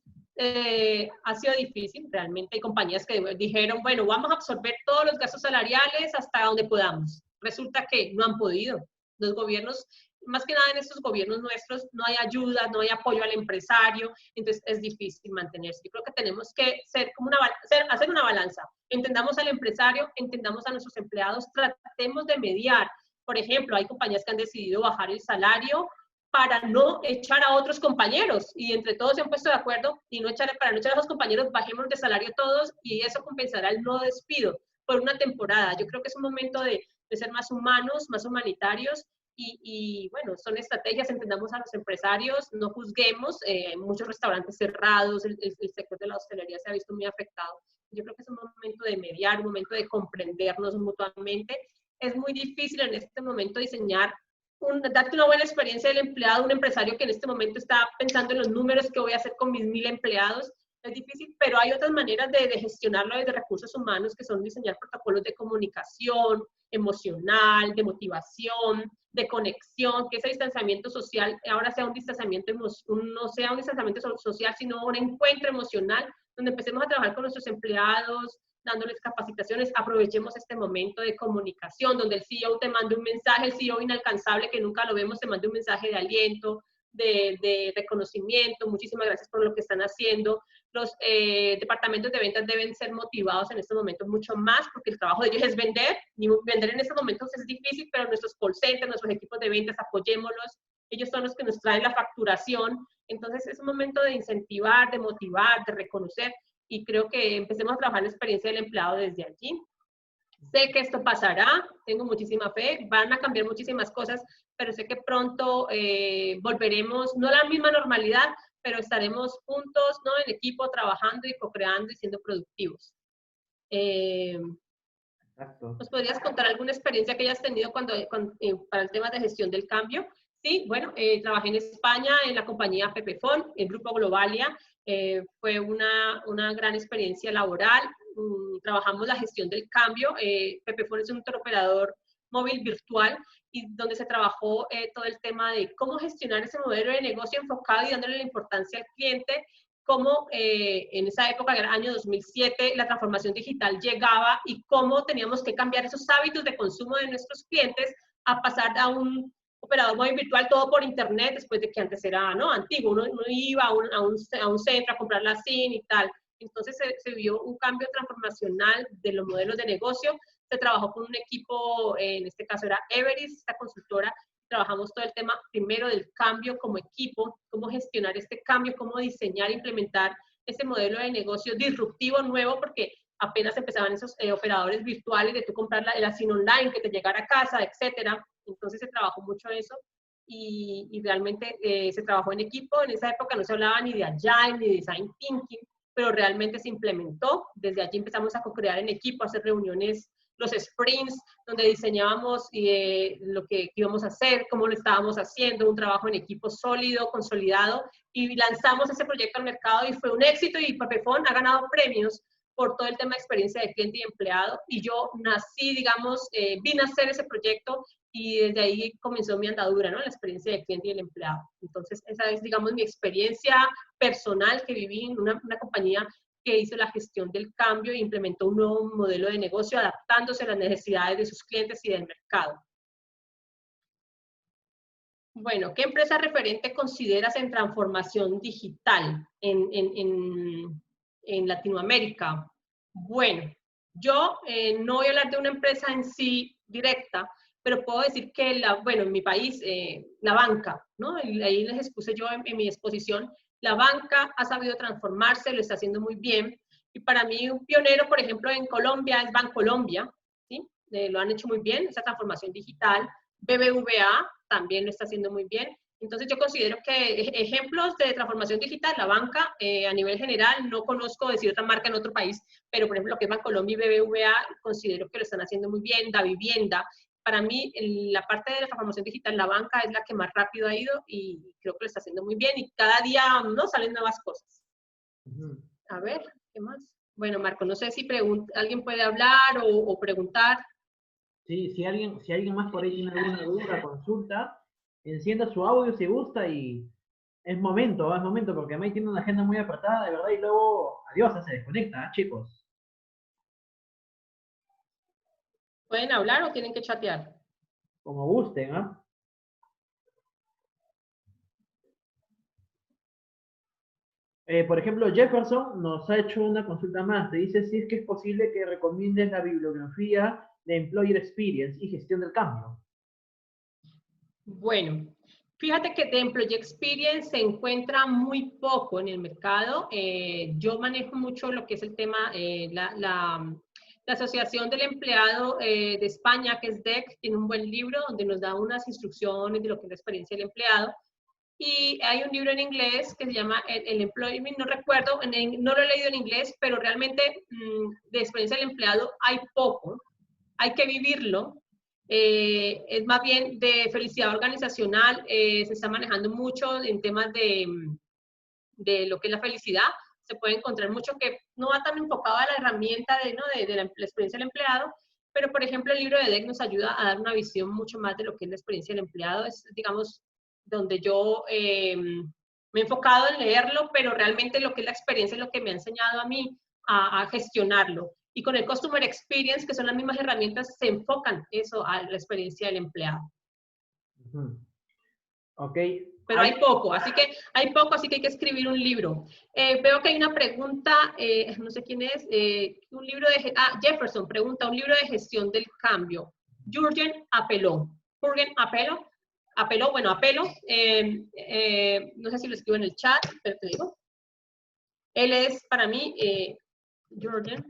ha sido difícil, realmente hay compañías que dijeron, bueno, vamos a absorber todos los gastos salariales hasta donde podamos. Resulta que no han podido. Los gobiernos, más que nada en estos gobiernos nuestros, no hay ayuda, no hay apoyo al empresario, entonces es difícil mantenerse. Yo creo que tenemos que hacer una balanza. Entendamos al empresario, entendamos a nuestros empleados, tratemos de mediar. Por ejemplo, hay compañías que han decidido bajar el salario para no echar a otros compañeros, y entre todos se han puesto de acuerdo, y para no echar a los compañeros, bajemos de salario todos, y eso compensará el no despido por una temporada. Yo creo que es un momento de ser más humanos, más humanitarios, y bueno, son estrategias, entendamos a los empresarios, no juzguemos, muchos restaurantes cerrados, el sector de la hostelería se ha visto muy afectado. Yo creo que es un momento de mediar, un momento de comprendernos mutuamente. Es muy difícil en este momento diseñar darte una buena experiencia del empleado, un empresario que en este momento está pensando en los números que voy a hacer con mis 1000 empleados. Es difícil, pero hay otras maneras de gestionarlo desde recursos humanos, que son diseñar protocolos de comunicación emocional, de motivación, de conexión, que ese distanciamiento social ahora sea un distanciamiento, no sea un distanciamiento social, sino un encuentro emocional, donde empecemos a trabajar con nuestros empleados, dándoles capacitaciones. Aprovechemos este momento de comunicación, donde el CEO te manda un mensaje, el CEO inalcanzable que nunca lo vemos, te manda un mensaje de aliento, de reconocimiento, muchísimas gracias por lo que están haciendo. Los departamentos de ventas deben ser motivados en estos momentos mucho más, porque el trabajo de ellos es vender, y vender en estos momentos es difícil, pero nuestros call centers, nuestros equipos de ventas, apoyémoslos, ellos son los que nos traen la facturación. Entonces es un momento de incentivar, de motivar, de reconocer, y creo que empecemos a trabajar la experiencia del empleado desde allí. Sé que esto pasará, tengo muchísima fe, van a cambiar muchísimas cosas, pero sé que pronto volveremos, no a la misma normalidad, pero estaremos juntos, ¿no? En equipo, trabajando y co-creando y siendo productivos. ¿Nos podrías contar alguna experiencia que hayas tenido para el tema de gestión del cambio? Sí, bueno, trabajé en España en la compañía Pepefon, el Grupo Globalia. Fue una gran experiencia laboral. Trabajamos la gestión del cambio. Pepefon es un operador móvil virtual, y donde se trabajó todo el tema de cómo gestionar ese modelo de negocio enfocado y dándole la importancia al cliente, cómo en esa época, en el año 2007, la transformación digital llegaba y cómo teníamos que cambiar esos hábitos de consumo de nuestros clientes a pasar a un operador móvil virtual, todo por internet, después de que antes era, ¿no?, antiguo, uno iba a un centro a comprar la SIM y tal. Entonces se vio un cambio transformacional de los modelos de negocio. Se trabajó con un equipo, en este caso era Everest, esta consultora. Trabajamos todo el tema primero del cambio como equipo, cómo gestionar este cambio, cómo diseñar e implementar ese modelo de negocio disruptivo nuevo, porque apenas empezaban esos operadores virtuales de tú comprar el ASIN online, que te llegara a casa, etcétera. Entonces se trabajó mucho eso y realmente se trabajó en equipo. En esa época no se hablaba ni de Agile, ni de Design Thinking, pero realmente se implementó. Desde allí empezamos a co-crear en equipo, a hacer reuniones, los sprints, donde diseñábamos lo que íbamos a hacer, cómo lo estábamos haciendo, un trabajo en equipo sólido, consolidado, y lanzamos ese proyecto al mercado y fue un éxito, y Pepefon ha ganado premios por todo el tema de experiencia de cliente y empleado, y yo nací, digamos, vine a hacer ese proyecto, y desde ahí comenzó mi andadura, ¿no? La experiencia de cliente y el empleado. Entonces, esa es, digamos, mi experiencia personal que viví en una compañía que hizo la gestión del cambio e implementó un nuevo modelo de negocio adaptándose a las necesidades de sus clientes y del mercado. Bueno, ¿qué empresa referente consideras en transformación digital en Latinoamérica? Bueno, yo no voy a hablar de una empresa en sí directa, pero puedo decir que, bueno, en mi país, la banca, ¿no? Ahí les expuse yo en mi exposición, la banca ha sabido transformarse, lo está haciendo muy bien. Y para mí un pionero, por ejemplo, en Colombia es Bancolombia, ¿sí? Lo han hecho muy bien, esa transformación digital. BBVA también lo está haciendo muy bien. Entonces yo considero que ejemplos de transformación digital, la banca a nivel general, no conozco decir otra marca en otro país, pero por ejemplo lo que es Bancolombia y BBVA considero que lo están haciendo muy bien. Davivienda. Para mí, la parte de la transformación digital, la banca es la que más rápido ha ido y creo que lo está haciendo muy bien y cada día ¿no? salen nuevas cosas. A ver, ¿qué más? Bueno, Marco, no sé si alguien puede hablar o preguntar. Sí, si alguien más por ahí tiene alguna duda, consulta, encienda su audio si gusta y es momento, porque May tiene una agenda muy apretada, de verdad, y luego, adiós, se desconecta, chicos. ¿Pueden hablar o tienen que chatear? Como gusten, ¿ah? Por ejemplo, Jefferson nos ha hecho una consulta más. Te dice si es que es posible que recomiendes la bibliografía de Employer Experience y gestión del cambio. Bueno, fíjate que de Employee Experience se encuentra muy poco en el mercado. Yo manejo mucho lo que es el tema, la Asociación del Empleado de España, que es DEC, tiene un buen libro donde nos da unas instrucciones de lo que es la experiencia del empleado. Y hay un libro en inglés que se llama el Employment, no recuerdo, no lo he leído en inglés, pero realmente de experiencia del empleado hay poco, hay que vivirlo. Es más bien de felicidad organizacional, se está manejando mucho en temas de lo que es la felicidad. Se puede encontrar mucho que no va tan enfocado a la herramienta de la experiencia del empleado, pero por ejemplo el libro de DEC nos ayuda a dar una visión mucho más de lo que es la experiencia del empleado. Es, digamos, donde yo me he enfocado en leerlo, pero realmente lo que es la experiencia es lo que me ha enseñado a mí a gestionarlo. Y con el Customer Experience, que son las mismas herramientas, se enfocan eso a la experiencia del empleado. Ok. Pero hay poco, así que hay que escribir un libro. Veo que hay una pregunta, no sé quién es, un libro de, Jefferson pregunta, un libro de gestión del cambio. Jürgen Apeló. No sé si lo escribo en el chat, pero te digo. Él es, para mí, Jürgen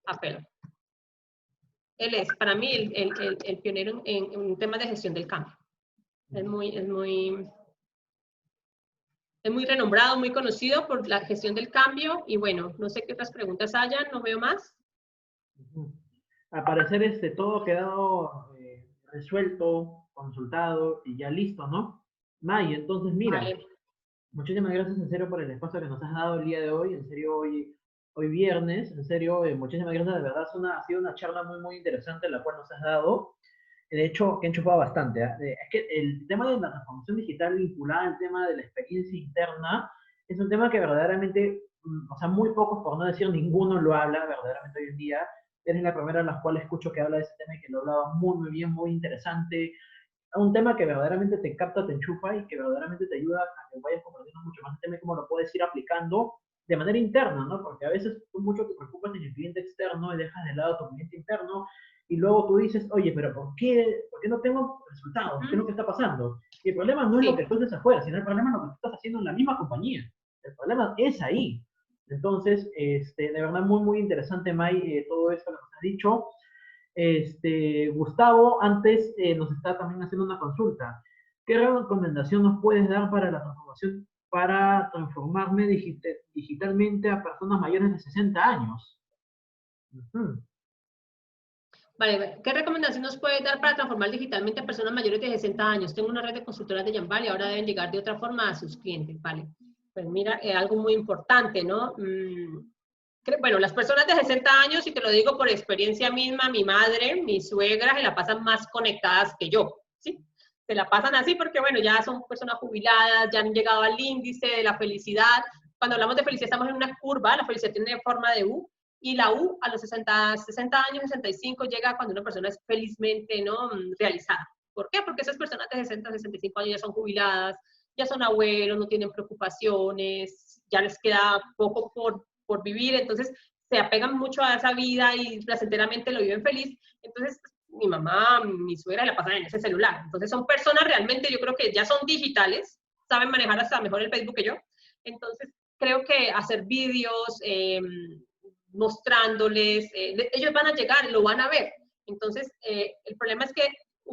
Apeló. Él es, para mí, el pionero en temas de gestión del cambio. Es muy renombrado, muy conocido por la gestión del cambio. Y bueno, no sé qué otras preguntas hayan, no veo más. Al parecer todo ha quedado resuelto, consultado y ya listo, ¿no? May, entonces mira, vale. Muchísimas gracias en serio por el espacio que nos has dado el día de hoy, en serio hoy viernes, en serio, muchísimas gracias, de verdad ha sido una charla muy interesante la cual nos has dado. De hecho, que he enchufado bastante. Es que el tema de la transformación digital vinculada al tema de la experiencia interna es un tema que verdaderamente, o sea, muy pocos, por no decir ninguno, lo habla verdaderamente hoy en día. Eres la primera de las cuales escucho que habla de ese tema y que lo ha hablado muy bien, muy interesante. Un tema que verdaderamente te capta, te enchufa y que verdaderamente te ayuda a que vayas comprendiendo mucho más el tema y cómo lo puedes ir aplicando de manera interna, ¿no? Porque a veces tú mucho te preocupas en el cliente externo y dejas de lado tu cliente interno. Y luego tú dices, oye, pero ¿por qué no tengo resultados? ¿Qué es lo que está pasando? Y el problema no es lo que tú haces afuera, sino el problema es lo que tú estás haciendo en la misma compañía. El problema es ahí. Entonces, de verdad muy interesante, May, todo esto que nos has dicho. Gustavo, antes nos está también haciendo una consulta. ¿Qué recomendación nos puedes dar para la transformación, para transformarme digitalmente a personas mayores de 60 años? Ujú. Vale, ¿qué recomendación nos puede dar para transformar digitalmente a personas mayores de 60 años? Tengo una red de consultoras de Yambal y ahora deben llegar de otra forma a sus clientes, ¿vale? Pues mira, algo muy importante, ¿no? Bueno, las personas de 60 años, y te lo digo por experiencia misma, mi madre, mi suegra, se la pasan más conectadas que yo, ¿sí? Se la pasan así porque, bueno, ya son personas jubiladas, ya han llegado al índice de la felicidad. Cuando hablamos de felicidad estamos en una curva, la felicidad tiene forma de U, y la U a los 60 años, 65, llega cuando una persona es felizmente, ¿no?, realizada. ¿Por qué? Porque esas personas de 60, 65 años ya son jubiladas, ya son abuelos, no tienen preocupaciones, ya les queda poco por vivir, entonces se apegan mucho a esa vida y placenteramente lo viven feliz. Entonces, mi mamá, mi suegra la pasan en ese celular. Entonces, son personas realmente, yo creo que ya son digitales, saben manejar hasta mejor el Facebook que yo. Entonces, creo que hacer vídeos, mostrándoles, ellos van a llegar, lo van a ver. Entonces, el problema es que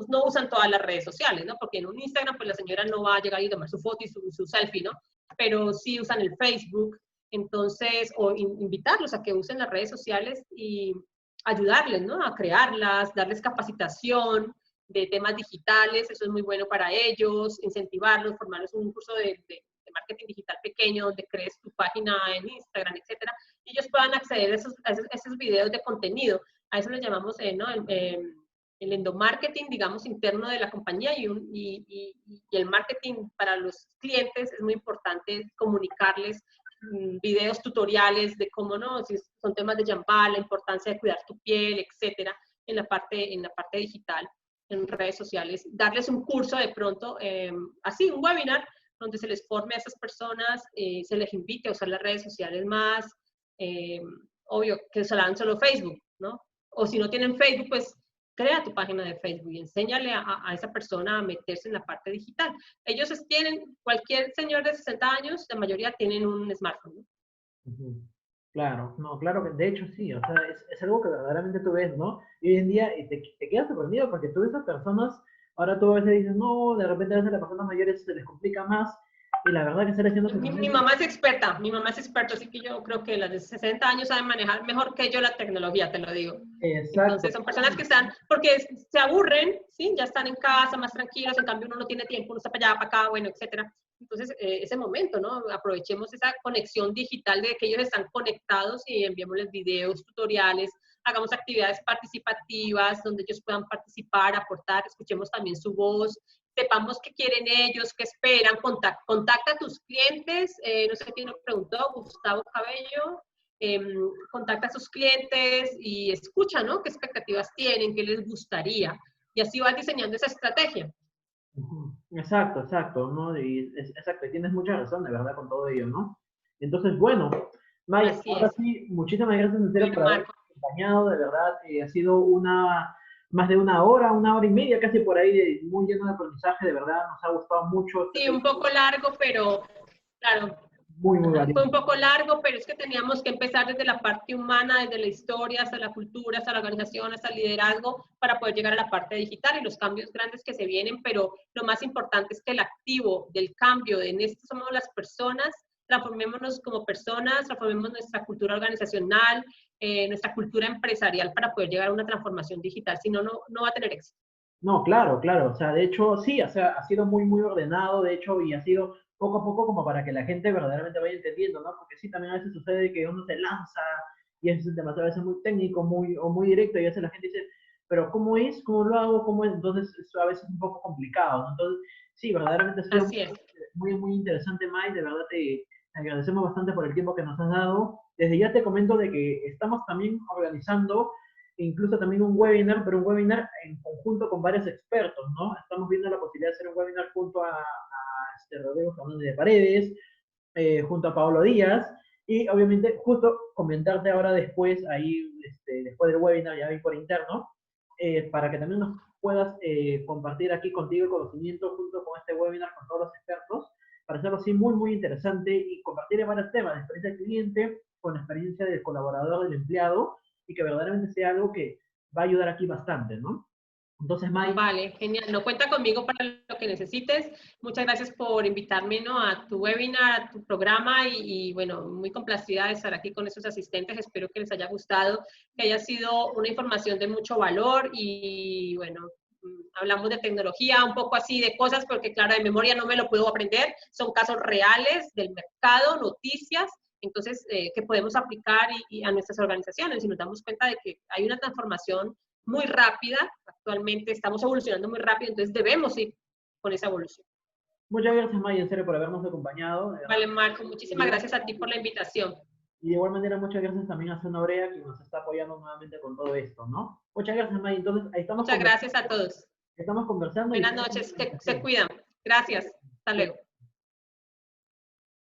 no usan todas las redes sociales, ¿no? Porque en un Instagram, pues la señora no va a llegar y tomar su foto y su selfie, ¿no? Pero sí usan el Facebook. Entonces, o invitarlos a que usen las redes sociales y ayudarles, ¿no?, a crearlas, darles capacitación de temas digitales, eso es muy bueno para ellos, incentivarlos, formarles un curso de marketing digital pequeño donde crees tu página en Instagram, etcétera, y ellos puedan acceder a esos videos de contenido. A eso le llamamos, ¿no?, el endomarketing, digamos, interno de la compañía, y el marketing para los clientes es muy importante comunicarles videos tutoriales de cómo, no, si son temas de Yambal, la importancia de cuidar tu piel, etcétera, en la parte digital, en redes sociales. Darles un curso de pronto, así, un webinar, donde se les forme a esas personas, se les invite a usar las redes sociales más, obvio, que usaran solo Facebook, ¿no? O si no tienen Facebook, pues crea tu página de Facebook y enséñale a esa persona a meterse en la parte digital. Ellos tienen, cualquier señor de 60 años, la mayoría tienen un smartphone, ¿no? Ujú. Claro, no, claro que de hecho sí, o sea, es algo que verdaderamente tú ves, ¿no? Y hoy en día te quedas sorprendido porque tú ves a personas, ahora tú a veces dices, no, de repente a veces a las personas mayores se les complica más, y la verdad que están haciendo Mi mamá es experta, así que yo creo que las de 60 años saben manejar mejor que yo la tecnología, te lo digo. Exacto. Entonces son personas que están, porque se aburren, ¿sí? Ya están en casa más tranquilos, en cambio uno no tiene tiempo, uno está para allá, para acá, bueno, etcétera. Entonces, ese momento, ¿no? Aprovechemos esa conexión digital de que ellos están conectados y enviémosles videos, tutoriales, hagamos actividades participativas donde ellos puedan participar, aportar, escuchemos también su voz, sepamos qué quieren ellos, qué esperan, contacta a tus clientes, no sé quién nos preguntó, Gustavo Cabello, contacta a sus clientes y escucha, ¿no?, qué expectativas tienen, qué les gustaría, y así vas diseñando esa estrategia. Exacto, ¿no? Exacto, y tienes mucha razón, de verdad, con todo ello, ¿no? Entonces, bueno, May, ahora sí, muchísimas gracias en serio por haberme acompañado, de verdad, ha sido más de una hora y media, casi por ahí, muy lleno de aprendizaje, de verdad, nos ha gustado mucho. Sí, un poco largo, pero, claro, muy variado. Fue un poco largo, pero es que teníamos que empezar desde la parte humana, desde la historia, hasta la cultura, hasta la organización, hasta el liderazgo, para poder llegar a la parte digital y los cambios grandes que se vienen, pero lo más importante es que el activo del cambio en esto somos las personas, transformémonos como personas, transformemos nuestra cultura organizacional, nuestra cultura empresarial para poder llegar a una transformación digital, si no, no va a tener éxito. No, claro, o sea, de hecho, sí, o sea, ha sido muy ordenado, de hecho, y ha sido poco a poco como para que la gente verdaderamente vaya entendiendo, ¿no? Porque sí, también a veces sucede que uno se lanza y es demasiado a veces muy técnico, muy directo, y a veces la gente dice, pero ¿cómo es? ¿Cómo lo hago? ¿Cómo es? Entonces, eso a veces es un poco complicado, ¿no? Entonces, sí, verdaderamente ha sido muy interesante, May, de verdad te agradecemos bastante por el tiempo que nos has dado. Desde ya te comento de que estamos también organizando incluso también un webinar, pero un webinar en conjunto con varios expertos, ¿no? Estamos viendo la posibilidad de hacer un webinar junto a Rodrigo Fernández de Paredes, junto a Pablo Díaz, y obviamente justo comentarte ahora después, ahí, después del webinar, ya ahí por interno, para que también nos puedas compartir aquí contigo el conocimiento junto con este webinar con todos los expertos, para parecerlo así muy, muy interesante y compartir en varios temas, la experiencia del cliente con la experiencia del colaborador, del empleado, y que verdaderamente sea algo que va a ayudar aquí bastante, ¿no? Entonces, May. Vale, genial. No, cuenta conmigo para lo que necesites. Muchas gracias por invitarme, ¿no?, a tu webinar, a tu programa y bueno, muy complacida de estar aquí con esos asistentes. Espero que les haya gustado, que haya sido una información de mucho valor y bueno, hablamos de tecnología, un poco así de cosas, porque claro, de memoria no me lo puedo aprender. Son casos reales del mercado, noticias, entonces, que podemos aplicar y a nuestras organizaciones y nos damos cuenta de que hay una transformación muy rápida. Actualmente estamos evolucionando muy rápido, entonces debemos ir con esa evolución. Muchas gracias, May, en serio, por habernos acompañado. Vale, Marco, muchísimas gracias a ti por la invitación. Y de igual manera, muchas gracias también a Zona Obrea, que nos está apoyando nuevamente con todo esto, ¿no? Muchas gracias, May. Entonces, ahí estamos. Muchas gracias a todos. Estamos conversando. Buenas noches, se cuidan. Gracias. Hasta luego.